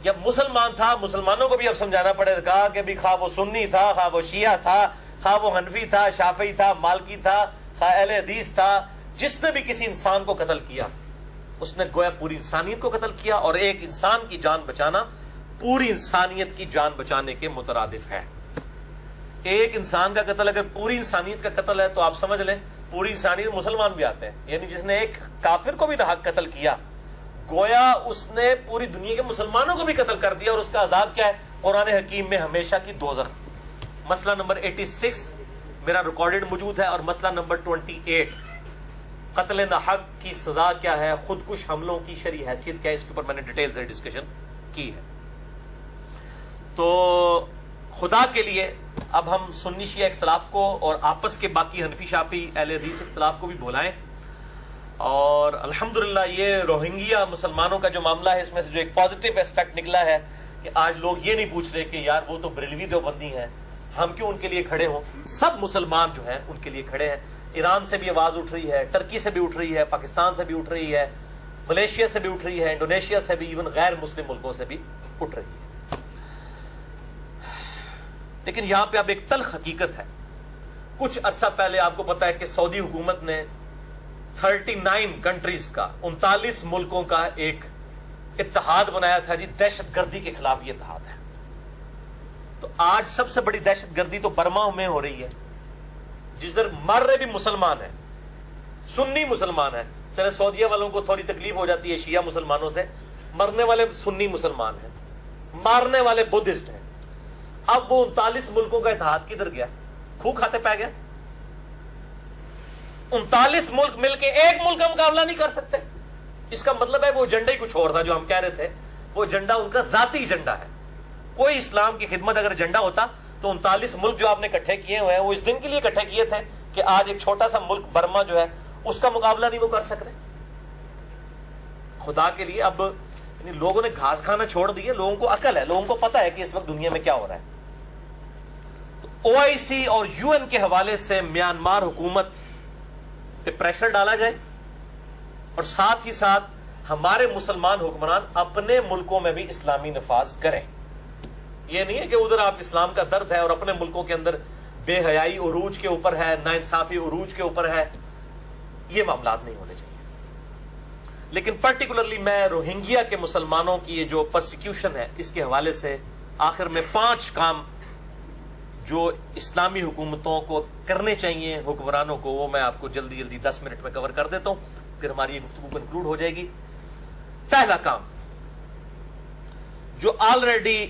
یا مسلمان تھا. مسلمانوں کو بھی اب سمجھانا پڑے گا کہ بھی خواہ وہ سنی تھا, خواہ وہ شیعہ تھا, خواہ وہ حنفی تھا, شافعی تھا, مالکی تھا, خواہ اہل حدیث تھا, جس نے بھی کسی انسان کو قتل کیا اس نے گویا پوری انسانیت کو قتل کیا. اور ایک انسان کی جان بچانا پوری انسانیت کی جان بچانے کے مترادف ہے. ایک انسان کا قتل اگر پوری انسانیت کا قتل ہے تو آپ سمجھ لیں پوری انسانیت مسلمان بھی آتے ہیں. یعنی جس نے ایک کافر کو بھی ناحق قتل کیا گویا اس نے پوری دنیا کے مسلمانوں کو بھی قتل کر دیا. اور اس کا عذاب کیا ہے؟ قرآن حکیم میں ہمیشہ کی دوزخ. مسئلہ نمبر 86 میرا ریکارڈڈ موجود ہے, اور مسئلہ نمبر 28 قتل ناحق کی سزا کیا ہے, خودکش حملوں کی شرعی حیثیت کیا ہے, اس کے اوپر میں نے ڈیٹیل سے ڈسکشن کی ہے. تو خدا کے لیے اب ہم سنی شیعہ اختلاف کو اور آپس کے باقی حنفی شافعی اہل حدیث اختلاف کو بھی بھولائیں. اور الحمدللہ یہ روہنگیا مسلمانوں کا جو معاملہ ہے اس میں سے جو ایک پازیٹیو ایسپیکٹ نکلا ہے کہ آج لوگ یہ نہیں پوچھ رہے کہ یار وہ تو بریلوی دیوبندی ہیں, ہم کیوں ان کے لیے کھڑے ہوں. سب مسلمان جو ہیں ان کے لیے کھڑے ہیں. ایران سے بھی آواز اٹھ رہی ہے, ٹرکی سے بھی اٹھ رہی ہے, پاکستان سے بھی اٹھ رہی ہے, ملیشیا سے بھی اٹھ رہی ہے, انڈونیشیا سے بھی, ایون غیر مسلم ملکوں سے بھی اٹھ رہی ہے. لیکن یہاں پہ اب ایک تلخ حقیقت ہے. کچھ عرصہ پہلے آپ کو پتا ہے کہ سعودی حکومت نے 39 کنٹریز کا 39 ملکوں کا ایک اتحاد بنایا تھا جی، دہشت گردی کے خلاف یہ اتحاد ہے. تو آج سب سے بڑی دہشت گردی تو برما میں ہو رہی ہے، جس در مر رہے بھی مسلمان ہیں، سنی مسلمان ہیں. چلے سعودیہ والوں کو تھوڑی تکلیف ہو جاتی ہے شیعہ مسلمانوں سے، مرنے والے سنی مسلمان ہیں، مارنے والے بدھسٹ ہیں. اب وہ 39 ملکوں کا اتحاد کدھر گیا؟ کھو کھاتے پہ گیا. 39 ملک مل کے ایک ملک کا مقابلہ نہیں کر سکتے. اس کا مطلب ہے وہ ایجنڈا ہی کچھ اور تھا جو ہم کہہ رہے تھے. وہ ایجنڈا ان کا ذاتی ایجنڈا ہے. کوئی اسلام کی خدمت اگر ایجنڈا ہوتا تو 39 ملک جو آپ نے اکٹھے کیے ہوئے ہیں وہ اس دن کے لیے اکٹھے کیے تھے کہ آج ایک چھوٹا سا ملک برما جو ہے اس کا مقابلہ نہیں وہ کر سک رہے. خدا کے لیے اب لوگوں نے گھاس کھانا چھوڑ دیے. لوگوں کو عقل ہے، لوگوں کو پتا ہے کہ اس وقت دنیا میں کیا ہو رہا ہے. OIC اور UN کے حوالے سے میانمار حکومت پہ پریشر ڈالا جائے، اور ساتھ ہی ساتھ ہمارے مسلمان حکمران اپنے ملکوں میں بھی اسلامی نفاذ کریں. یہ نہیں ہے کہ ادھر آپ اسلام کا درد ہے اور اپنے ملکوں کے اندر بے حیائی عروج کے اوپر ہے، ناانصافی عروج کے اوپر ہے. یہ معاملات نہیں ہونے چاہیے. لیکن پرٹیکولرلی میں روہنگیا کے مسلمانوں کی یہ جو پرسیکیوشن ہے اس کے حوالے سے آخر میں 5 کام جو اسلامی حکومتوں کو کرنے چاہیے، حکمرانوں کو، وہ میں آپ کو جلدی جلدی 10 منٹ میں کور کر دیتا ہوں، پھر ہماری یہ گفتگو کنکلوڈ ہو جائے گی. پہلا کام، جو آلریڈی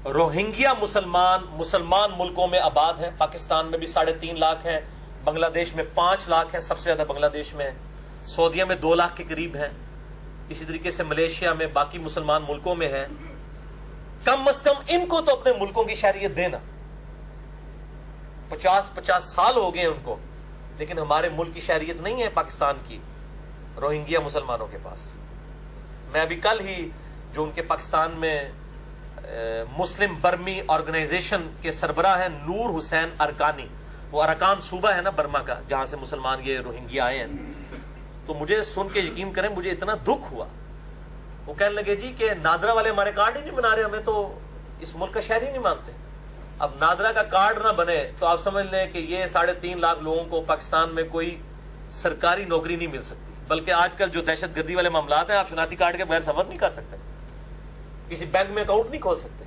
روہنگیا مسلمان ملکوں میں آباد ہیں، پاکستان میں بھی 3.5 لاکھ ہیں، بنگلہ دیش میں 5 لاکھ ہیں، سب سے زیادہ بنگلہ دیش میں، سعودیہ میں 2 لاکھ کے قریب ہیں، اسی طریقے سے ملیشیا میں، باقی مسلمان ملکوں میں ہیں. کم از کم ان کو تو اپنے ملکوں کی شہریت دینا. 50 سال ہو گئے ان کو، لیکن ہمارے ملک کی شہریت نہیں ہے پاکستان کی روہنگیا مسلمانوں کے پاس. میں ابھی کل ہی جو ان کے پاکستان میں مسلم برمی آرگنائزیشن کے سربراہ ہیں نور حسین ارکانی، وہ ارکان صوبہ ہے نا برما کا جہاں سے مسلمان یہ روہنگیا آئے ہیں، تو مجھے سن کے یقین کریں مجھے اتنا دکھ ہوا. وہ کہنے لگے جی کہ نادرا والے ہمارے کارڈ ہی نہیں بنا رہے، ہمیں تو اس ملک کا شہری نہیں مانتے. اب نادرا کا کارڈ نہ بنے تو آپ سمجھ لیں کہ یہ 3.5 لاکھ لوگوں کو پاکستان میں کوئی سرکاری نوکری نہیں مل سکتی. بلکہ آج کل جو دہشت گردی والے معاملات ہیں، آپ شناختی کارڈ کے بغیر سفر نہیں کر سکتے، کسی بینک میں اکاؤنٹ نہیں کھول سکتے.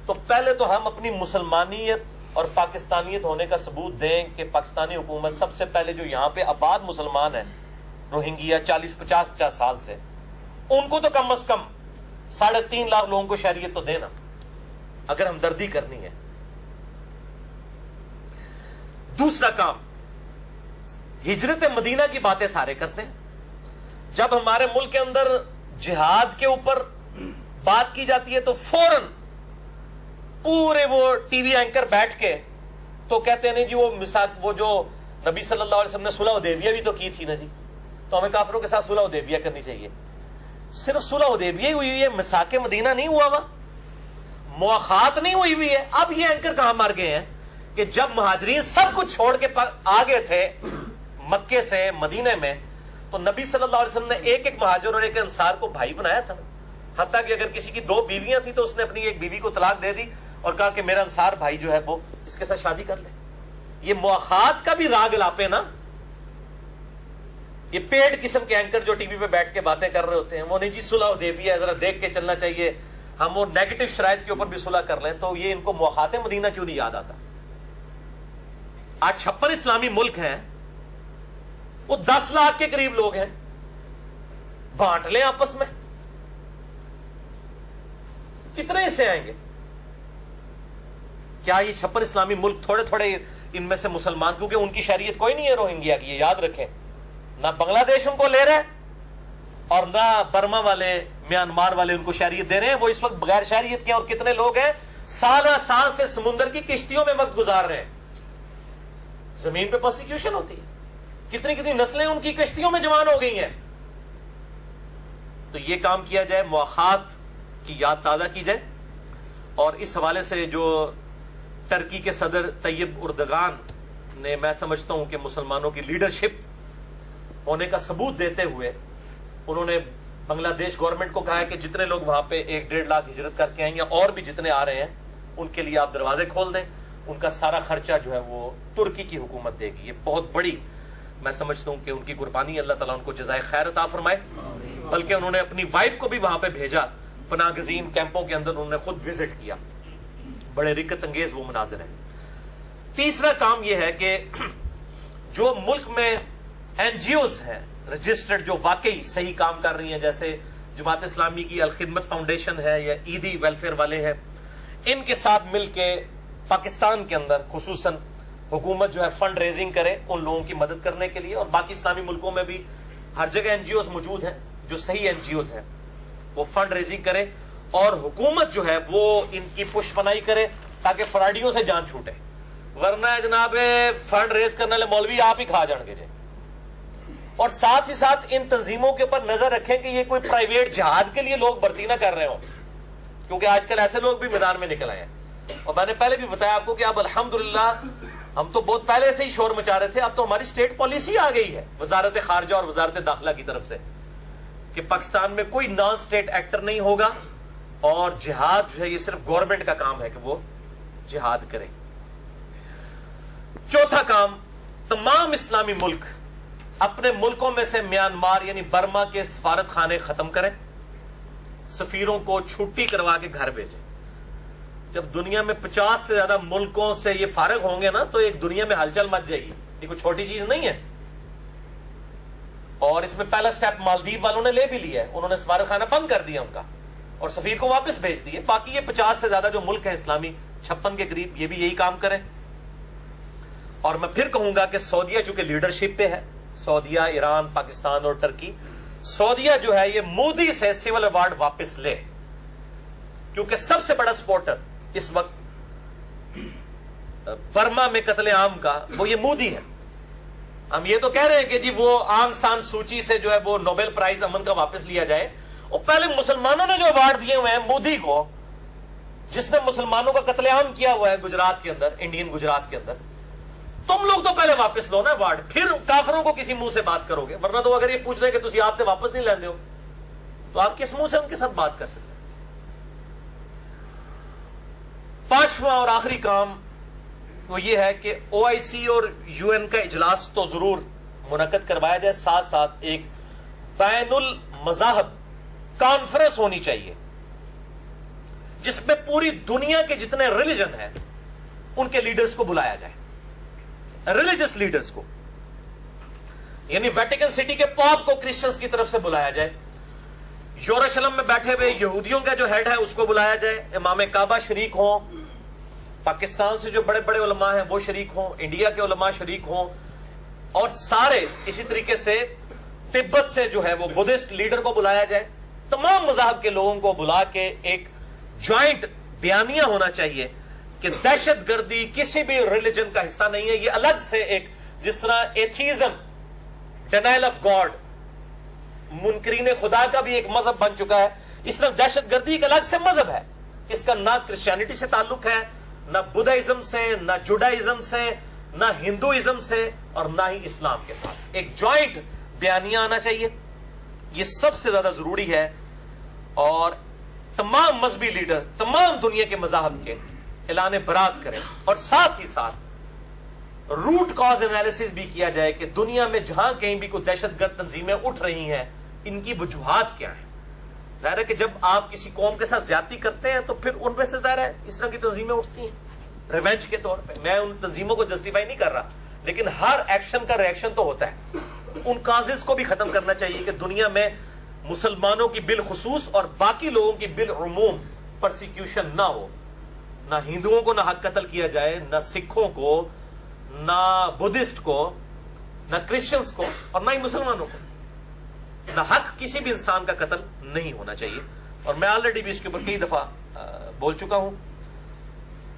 تو پہلے تو ہم اپنی مسلمانیت اور پاکستانیت ہونے کا ثبوت دیں کہ پاکستانی حکومت سب سے پہلے جو یہاں پہ آباد مسلمان ہیں روہنگیا 40-50 سال سے، ان کو تو کم از کم 3.5 لاکھ لوگوں کو شہریت تو دینا اگر ہمدردی کرنی ہے. دوسرا کام، ہجرت مدینہ کی باتیں سارے کرتے ہیں. جب ہمارے ملک کے اندر جہاد کے اوپر بات کی جاتی ہے تو فوراً پورے وہ ٹی وی اینکر بیٹھ کے تو کہتے ہیں نہیں جی وہ جو نبی صلی اللہ علیہ وسلم نے صلح حدیبیہ بھی تو کی تھی نا جی، تو ہمیں کافروں کے ساتھ صلح حدیبیہ کرنی چاہیے. صرف صلح حدیبیہ ہی ہوئی ہے، میثاق مدینہ نہیں ہوا ہوا، مواخات نہیں ہوئی ہوئی ہے. اب یہ اینکر کہاں مر گئے ہیں کہ جب مہاجرین سب کچھ چھوڑ کے آگے تھے مکے سے مدینے میں، تو نبی صلی اللہ علیہ وسلم نے ایک مہاجر اور ایک انصار کو بھائی بنایا تھا نا. حتیٰ کہ اگر کسی کی 2 بیویاں تھیں تو اس نے اپنی ایک بیوی کو طلاق دے دی اور کہا کہ میرا انصار بھائی جو ہے وہ اس کے ساتھ شادی کر لے. یہ مواخات کا بھی راگ لاپے نا. یہ پیڈ قسم کے اینکر جو ٹی وی پہ بیٹھ کے باتیں کر رہے ہوتے ہیں، وہ نہیں جی صلح حدیبیہ ہے ذرا دیکھ کے چلنا چاہیے، ہم وہ نیگیٹو شرائط کے اوپر بھی صلح کر لیں. تو یہ ان کو مواخات مدینہ کیوں نہیں یاد آتا؟ آج 56 اسلامی ملک ہیں، وہ 10 لاکھ کے قریب لوگ ہیں، بانٹ لیں آپس میں، کتنے حصے آئیں گے؟ کیا یہ 56 اسلامی ملک تھوڑے تھوڑے ان میں سے مسلمان، کیونکہ ان کی شہریت کوئی نہیں ہے روہنگیا کی، یہ یاد رکھیں، نہ بنگلہ دیش ان کو لے رہے اور نہ برما والے میانمار والے ان کو شہریت دے رہے ہیں. وہ اس وقت بغیر شہریت کے اور کتنے لوگ ہیں سالہ سال سے سمندر کی کشتیوں میں وقت گزار رہے ہیں. زمین پہ پرسیکیوشن ہوتی ہے، کتنی کتنی نسلیں ان کی کشتیوں میں جوان ہو گئی ہیں. تو یہ کام کیا جائے، مواخات کی یاد تازہ کی جائے. اور اس حوالے سے جو ترکی کے صدر طیب اردگان نے، میں سمجھتا ہوں کہ مسلمانوں کی لیڈرشپ ہونے کا ثبوت دیتے ہوئے انہوں نے بنگلہ دیش گورنمنٹ کو کہا ہے کہ جتنے لوگ وہاں پہ 1-1.5 لاکھ ہجرت کر کے آئیں یا اور بھی جتنے آ رہے ہیں ان کے لیے آپ دروازے کھول دیں. ان کا سارا خرچہ جو ہے وہ ترکی کی حکومت دے گی. یہ بہت بڑی میں سمجھتا ہوں کہ ان کی قربانی اللہ تعالیٰ ان کو جزائے خیر عطا فرمائے. بلکہ انہوں نے اپنی وائف کو بھی وہاں پہ بھیجا, پناہ گزین کیمپوں کے اندر انہوں نے خود وزٹ کیا. بڑے رکت انگیز وہ مناظر ہیں. تیسرا کام یہ ہے کہ جو ملک میں این جی اوز ہیں رجسٹرڈ, جو واقعی صحیح کام کر رہی ہیں, جیسے جماعت اسلامی کی الخدمت فاؤنڈیشن ہے یا ایدی ویلفیئر والے ہیں, ان کے ساتھ مل کے پاکستان کے اندر خصوصاً حکومت جو ہے فنڈ ریزنگ کرے ان لوگوں کی مدد کرنے کے لیے. اور باقی اسلامی ملکوں میں بھی ہر جگہ این جی اوز موجود ہیں جو صحیح این جی اوز ہیں, وہ فنڈ ریزنگ کرے اور حکومت جو ہے وہ ان کی پش پناہی کرے تاکہ فراڈیوں سے جان چھوٹے. ورنہ جناب فنڈ ریز کرنے والے مولوی آپ ہی کھا جان گے. اور ساتھ ہی ساتھ ان تنظیموں کے اوپر نظر رکھیں کہ یہ کوئی پرائیویٹ جہاد کے لیے لوگ بھرتی نہ کر رہے ہوں, کیونکہ آج کل ایسے لوگ بھی میدان میں نکل آئے ہیں. اور میں نے پہلے بھی بتایا آپ کو کہ اب الحمدللہ ہم تو بہت پہلے سے ہی شور مچا رہے تھے, اب تو ہماری اسٹیٹ پالیسی آ گئی ہے وزارت خارجہ اور وزارت داخلہ کی طرف سے کہ پاکستان میں کوئی نان اسٹیٹ ایکٹر نہیں ہوگا, اور جہاد جو ہے یہ صرف گورنمنٹ کا کام ہے کہ وہ جہاد کرے. چوتھا کام, تمام اسلامی ملک اپنے ملکوں میں سے میانمار یعنی برما کے سفارت خانے ختم کریں, سفیروں کو چھٹی کروا کے گھر بھیجیں. جب دنیا میں 50 سے زیادہ ملکوں سے یہ فارغ ہوں گے نا تو ایک دنیا میں ہلچل مچ جائے گی. یہ کوئی چھوٹی چیز نہیں ہے. اور اس میں پہلا سٹیپ مالدیو والوں نے لے بھی لیا ہے, انہوں نے سفارت خانہ بند کر دیا ان کا اور سفیر کو واپس بھیج دیے. باقی یہ 50 سے زیادہ جو ملک ہیں اسلامی 56 کے قریب, یہ بھی یہی کام کریں. اور میں پھر کہوں گا کہ سعودیہ چونکہ لیڈرشپ پہ ہے, سعودیہ, ایران, پاکستان اور ٹرکی, سعودیہ جو ہے یہ مودی سے سول ایوارڈ واپس لے, کیونکہ سب سے بڑا سپورٹر اس وقت برما میں قتل عام کا وہ یہ مودی ہے. ہم یہ تو کہہ رہے ہیں کہ جی وہ آنگ سان سوچی سے جو ہے وہ نوبل پرائز امن کا واپس لیا جائے, اور پہلے مسلمانوں نے جو ایوارڈ دیے ہوئے ہیں مودی کو, جس نے مسلمانوں کا قتل عام کیا ہوا ہے گجرات کے اندر, انڈین گجرات کے اندر, تم لوگ تو پہلے واپس لو نا ایوارڈ, پھر کافروں کو کسی منہ سے بات کرو گے. ورنہ تو اگر یہ پوچھ رہے کہ تسی آپ تے واپس نہیں لیندے ہو تو آپ کس منہ سے ان کے ساتھ بات کر سکتے ہیں. پانچواں اور آخری کام وہ یہ ہے کہ او آئی سی اور یو این کا اجلاس تو ضرور منعقد کروایا جائے, ساتھ ساتھ ایک بین المذاہب کانفرنس ہونی چاہیے جس میں پوری دنیا کے جتنے ریلیجن ہیں ان کے لیڈرز کو بلایا جائے, ریلیجس لیڈرز کو. یعنی ویٹیکن سٹی کے پاپ کو کرسچنز کی طرف سے بلایا جائے, یروشلم میں بیٹھے ہوئے یہودیوں کا جو ہیڈ ہے اس کو بلایا جائے, امام کعبہ شریک ہوں, پاکستان سے جو بڑے بڑے علماء ہیں وہ شریک ہوں, انڈیا کے علماء شریک ہوں, اور سارے اسی طریقے سے تبت سے جو ہے وہ بدھسٹ لیڈر کو بلایا جائے. تمام مذاہب کے لوگوں کو بلا کے ایک جوائنٹ بیانیہ ہونا چاہیے کہ دہشت گردی کسی بھی ریلیجن کا حصہ نہیں ہے. یہ الگ سے ایک, جس طرح ایتھیزم ڈینائل آف گاڈ منکرین خدا کا بھی ایک مذہب بن چکا ہے, اس طرح دہشت گردی ایک الگ سے مذہب ہے. اس کا نہ کرسچینٹی سے تعلق ہے, نہ بدھائزم سے, نہ جوڈائزم سے, نہ ہندوازم سے, اور نہ ہی اسلام کے ساتھ. ایک جوائنٹ بیانیہ آنا چاہیے, یہ سب سے زیادہ ضروری ہے. اور تمام مذہبی لیڈر تمام دنیا کے مذاہب کے اعلان برات کریں, اور ساتھ ہی ساتھ روٹ کاز انالیسس بھی کیا جائے کہ دنیا میں جہاں کہیں بھی کوئی دہشت گرد تنظیمیں اٹھ رہی ہیں ان کی وجوہات کیا ہیں. ظاہر ہے کہ جب آپ کسی قوم کے ساتھ زیادتی کرتے ہیں تو پھر ان میں سے ظاہر ہے اس طرح کی تنظیمیں اٹھتی ہیں ریونج کے طور پہ. میں ان تنظیموں کو جسٹیفائی نہیں کر رہا, لیکن ہر ایکشن کا ریئیکشن تو ہوتا ہے. ان کازز کو بھی ختم کرنا چاہیے کہ دنیا میں مسلمانوں کی بالخصوص اور باقی لوگوں کی بالعموم پرسیکیوشن نہ ہو. نہ ہندوؤں کو نہ حق قتل کیا جائے, نہ سکھوں کو, نہ بدھسٹ کو, نہ کرسچنز کو, اور نہ ہی مسلمانوں کو. نہ حق کسی بھی انسان کا قتل نہیں ہونا چاہیے. اور میں آلریڈی بھی اس کے اوپر کئی دفعہ بول چکا ہوں.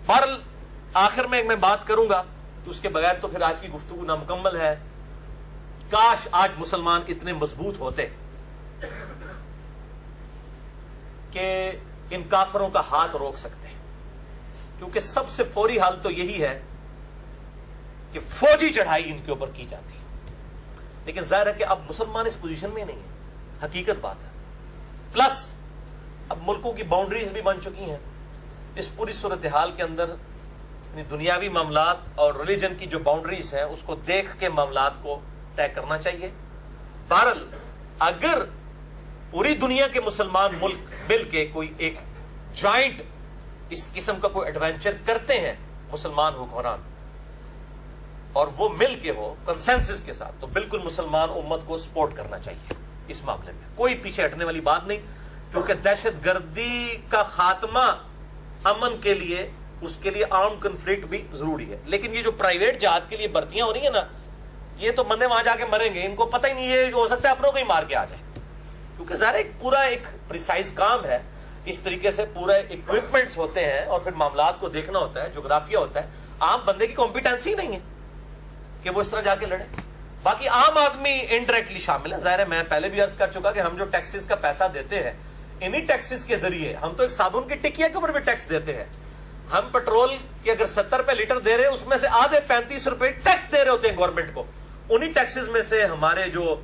بہرحال آخر میں بات کروں گا تو اس کے بغیر تو پھر آج کی گفتگو نامکمل ہے. کاش آج مسلمان اتنے مضبوط ہوتے کہ ان کافروں کا ہاتھ روک سکتے, کیونکہ سب سے فوری حال تو یہی ہے کہ فوجی چڑھائی ان کے اوپر کی جاتی. لیکن ظاہر ہے کہ اب مسلمان اس پوزیشن میں نہیں ہے, حقیقت بات ہے. پلس اب ملکوں کی باؤنڈریز بھی بن چکی ہیں. اس پوری صورتحال کے اندر یعنی دنیاوی معاملات اور ریلیجن کی جو باؤنڈریز ہیں اس کو دیکھ کے معاملات کو طے کرنا چاہیے. بہرحال اگر پوری دنیا کے مسلمان ملک مل کے کوئی ایک جوائنٹ اس قسم کا کوئی ایڈونچر کرتے ہیں مسلمان حکمران, اور وہ مل کے ہو کنسنسس کے ساتھ, تو بالکل مسلمان امت کو سپورٹ کرنا چاہیے اس معاملے میں. کوئی پیچھے ہٹنے والی بات نہیں, کیونکہ دہشت گردی کا خاتمہ امن کے لیے, اس کے لیے آرم کنفلکٹ بھی ضروری ہے. لیکن یہ جو پرائیویٹ جہاد کے لیے بھرتیاں ہو رہی ہیں نا, یہ تو بندے وہاں جا کے مریں گے, ان کو پتہ ہی نہیں ہے, ہو سکتا ہے اپنوں کو ہی مار کے آ جائے, کیونکہ ظاہر ایک پورا ایک پریسائز کام ہے. اس طریقے سے پورا اکوپمنٹس ہوتے ہیں اور پھر معاملات کو دیکھنا ہوتا ہے, جغرافیہ ہوتا ہے. عام بندے کی کمپیٹنسی نہیں ہے کہ وہ اس طرح جا کے لڑے. باقی عام آدمی انڈائریکٹلی شامل ہے. ظاہر ہے میں پہلے بھی عرض کر چکا کہ ہم جو ٹیکسز کا پیسہ دیتے ہیں, انہی ٹیکسز کے ذریعے ہم تو ایک صابن کی ٹکیا کے اوپر بھی ٹیکس دیتے ہیں. ہم پیٹرول کی اگر 70 روپے لیٹر دے رہے ہیں, اس میں سے آدھے 35 روپے ٹیکس دے رہے ہوتے ہیں گورنمنٹ کو. انہی ٹیکسز میں سے ہمارے جو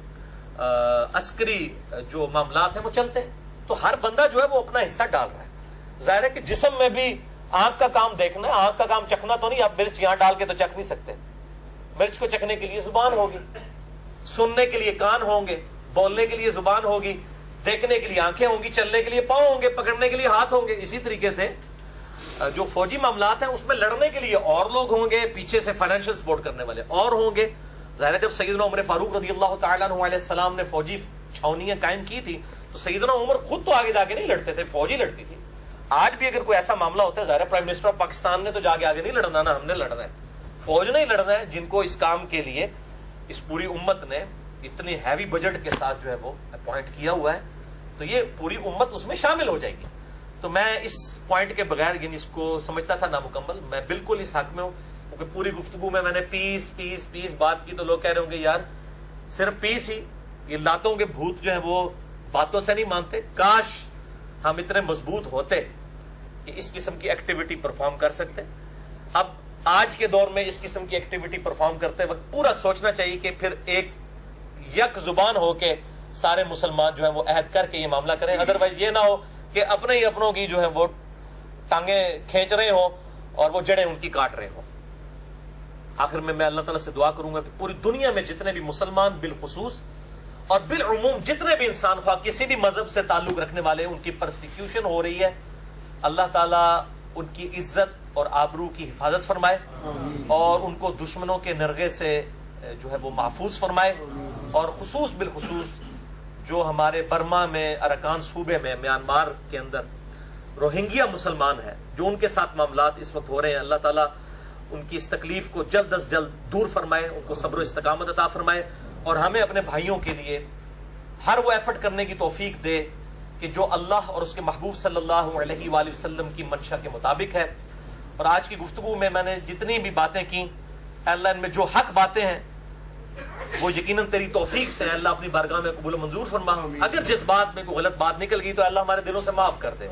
عسکری جو معاملات ہیں وہ چلتے ہیں. تو ہر بندہ جو ہے وہ اپنا حصہ ڈال رہا ہے. ظاہر ہے کہ جسم میں بھی آنکھ کا کام دیکھنا ہے, آنکھ کا کام چکھنا تو نہیں. آپ مرچ یہاں ڈال کے تو چکھ نہیں سکتے. مرچ کو چکھنے کے لیے زبان ہوگی, سننے کے لیے کان ہوں گے, بولنے کے لیے زبان ہوگی, دیکھنے کے لیے آنکھیں ہوں گی, چلنے کے لیے پاؤں ہوں گے, پکڑنے کے لیے ہاتھ ہوں گے. اسی طریقے سے جو فوجی معاملات ہیں اس میں لڑنے کے لیے اور لوگ ہوں گے, پیچھے سے فائنینشیل سپورٹ کرنے والے اور ہوں گے. ظاہر ہے جب سیدنا عمر فاروق رضی اللہ تعالیٰ عنہ علیہ السلام نے فوجی چھاونیاں قائم کی تھی, تو سیدنا عمر خود تو آگے جا کے نہیں لڑتے تھے, فوج ہی لڑتی تھی. آج بھی اگر کوئی ایسا معاملہ ہوتا ہے, ظاہر ہے پرائم منسٹر آف پاکستان نے تو جا کے آگے نہیں لڑنا نا, ہم نے لڑنا ہے, فوج نہیں لڑنا ہے. جن کو اس کام کے لیے اس پوری امت نے اتنی ہیوی بجٹ کے ساتھ جو ہے وہ اپوائنٹ کیا ہوا ہے, تو یہ پوری امت اس میں شامل ہو جائے گی. تو میں اس پوائنٹ کے بغیر, یعنی اس کو سمجھتا تھا نامکمل, میں بالکل اس حق میں ہوں. کیونکہ پوری گفتگو میں نے پیس پیس پیس بات کی, تو لوگ کہہ رہے ہوں گے یار صرف پیس ہی, یہ لاتوں کے بھوت جو ہیں وہ باتوں سے نہیں مانتے. کاش ہم اتنے مضبوط ہوتے کہ اس قسم کی ایکٹیویٹی پرفارم کر سکتے. اب آج کے دور میں اس قسم کی ایکٹیویٹی پرفارم کرتے وقت پورا سوچنا چاہیے کہ پھر ایک یک زبان ہو کے سارے مسلمان جو ہیں وہ عہد کر کے یہ معاملہ کریں. ادروائز یہ نہ ہو کہ اپنے ہی اپنوں کی جو ہے وہ ٹانگیں کھینچ رہے ہوں اور وہ جڑیں ان کی کاٹ رہے ہوں. آخر میں اللہ تعالیٰ سے دعا کروں گا کہ پوری دنیا میں جتنے بھی مسلمان بالخصوص اور بالعموم جتنے بھی انسان خواہ کسی بھی مذہب سے تعلق رکھنے والے, ان کی پرسیکیوشن ہو رہی ہے, اللہ تعالیٰ ان کی عزت اور آبرو کی حفاظت فرمائے اور ان کو دشمنوں کے نرغے سے جو ہے وہ محفوظ فرمائے. اور خصوص بالخصوص جو ہمارے برما میں, اراکان صوبے میں, میانمار کے اندر روہنگیا مسلمان ہیں, جو ان کے ساتھ معاملات اس وقت ہو رہے ہیں, اللہ تعالیٰ ان کی اس تکلیف کو جلد از جلد دور فرمائے, ان کو صبر و استقامت عطا فرمائے, اور ہمیں اپنے بھائیوں کے لیے ہر وہ ایفرٹ کرنے کی توفیق دے کہ جو اللہ اور اس کے محبوب صلی اللہ علیہ وآلہ وسلم کی منشا کے مطابق ہے. اور آج کی گفتگو میں نے جتنی بھی باتیں کی, اللہ ان میں جو حق باتیں ہیں وہ یقیناً تیری توفیق سے اللہ اپنی بارگاہ میں قبول و منظور فرما. اگر جس بات میں کوئی غلط بات نکل گئی تو اللہ ہمارے دلوں سے معاف کر دے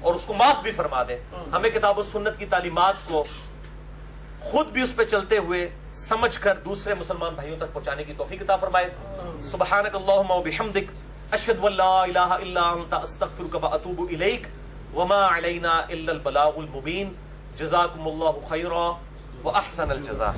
اور اس کو معاف بھی فرما دے. ہمیں کتاب و سنت کی تعلیمات کو خود بھی اس پہ چلتے ہوئے سمجھ کر دوسرے مسلمان بھائیوں تک پہنچانے کی توفیق عطا فرمائے. سبحانک اللہم و بحمدک, اشہد ان لا الہ الا انت, استغفرک و اتوب الیک, وما علینا الا البلاغ المبین. جزاکم اللہ خیرا و احسن الجزاء.